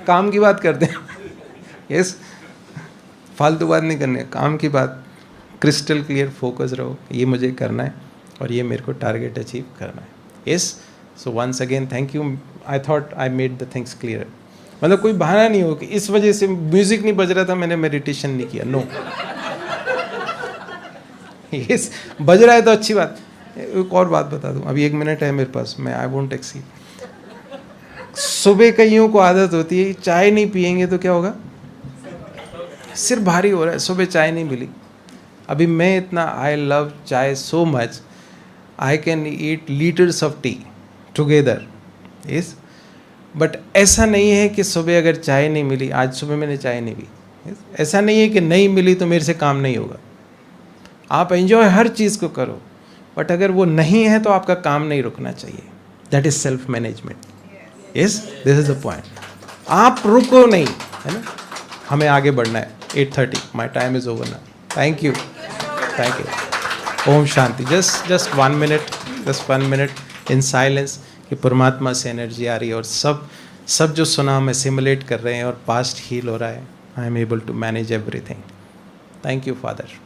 काम की बात करते हैं, यस, फालतू बात नहीं करनी है, काम की बात, क्रिस्टल क्लियर फोकस रहो, ये मुझे करना है और ये मेरे को टारगेट अचीव करना है। Yes, so once again thank you. I thought I made the things clear. मतलब कोई बहाना नहीं हो कि इस वजह से म्यूजिक नहीं बज रहा था, मैंने मेडिटेशन नहीं किया, नो। यस, बज रहा है तो अच्छी बात। एक और बात बता दूं, अभी 1 मिनट है मेरे पास, मैं आई वोंट एक्सीड। सुबह कईयों को आदत होती है चाय नहीं पियेंगे तो क्या होगा, सिर भारी हो रहा है, सुबह चाय नहीं मिली। अभी मैं इतना, आई लव चाय so much, I can eat litres of T together. Yes, but ऐसा नहीं है कि सुबह अगर चाय नहीं मिली, आज सुबह मैंने चाय नहीं पी, ऐसा नहीं है कि नहीं मिली तो मेरे से काम नहीं होगा। आप एंजॉय हर चीज़ को करो, बट अगर वो नहीं है तो आपका काम नहीं रुकना चाहिए। That is self management. Yes, this is the point. आप रुको नहीं, है ना, हमें आगे बढ़ना है। 8:30, my time is over now. Thank you, thank you. Om Shanti. Just 1 minute, just 1 minute in silence, कि परमात्मा से एनर्जी आ रही है और सब जो सुना हम एसिमुलेट कर रहे हैं और पास्ट हील हो रहा है। I am able to manage everything. Thank you father.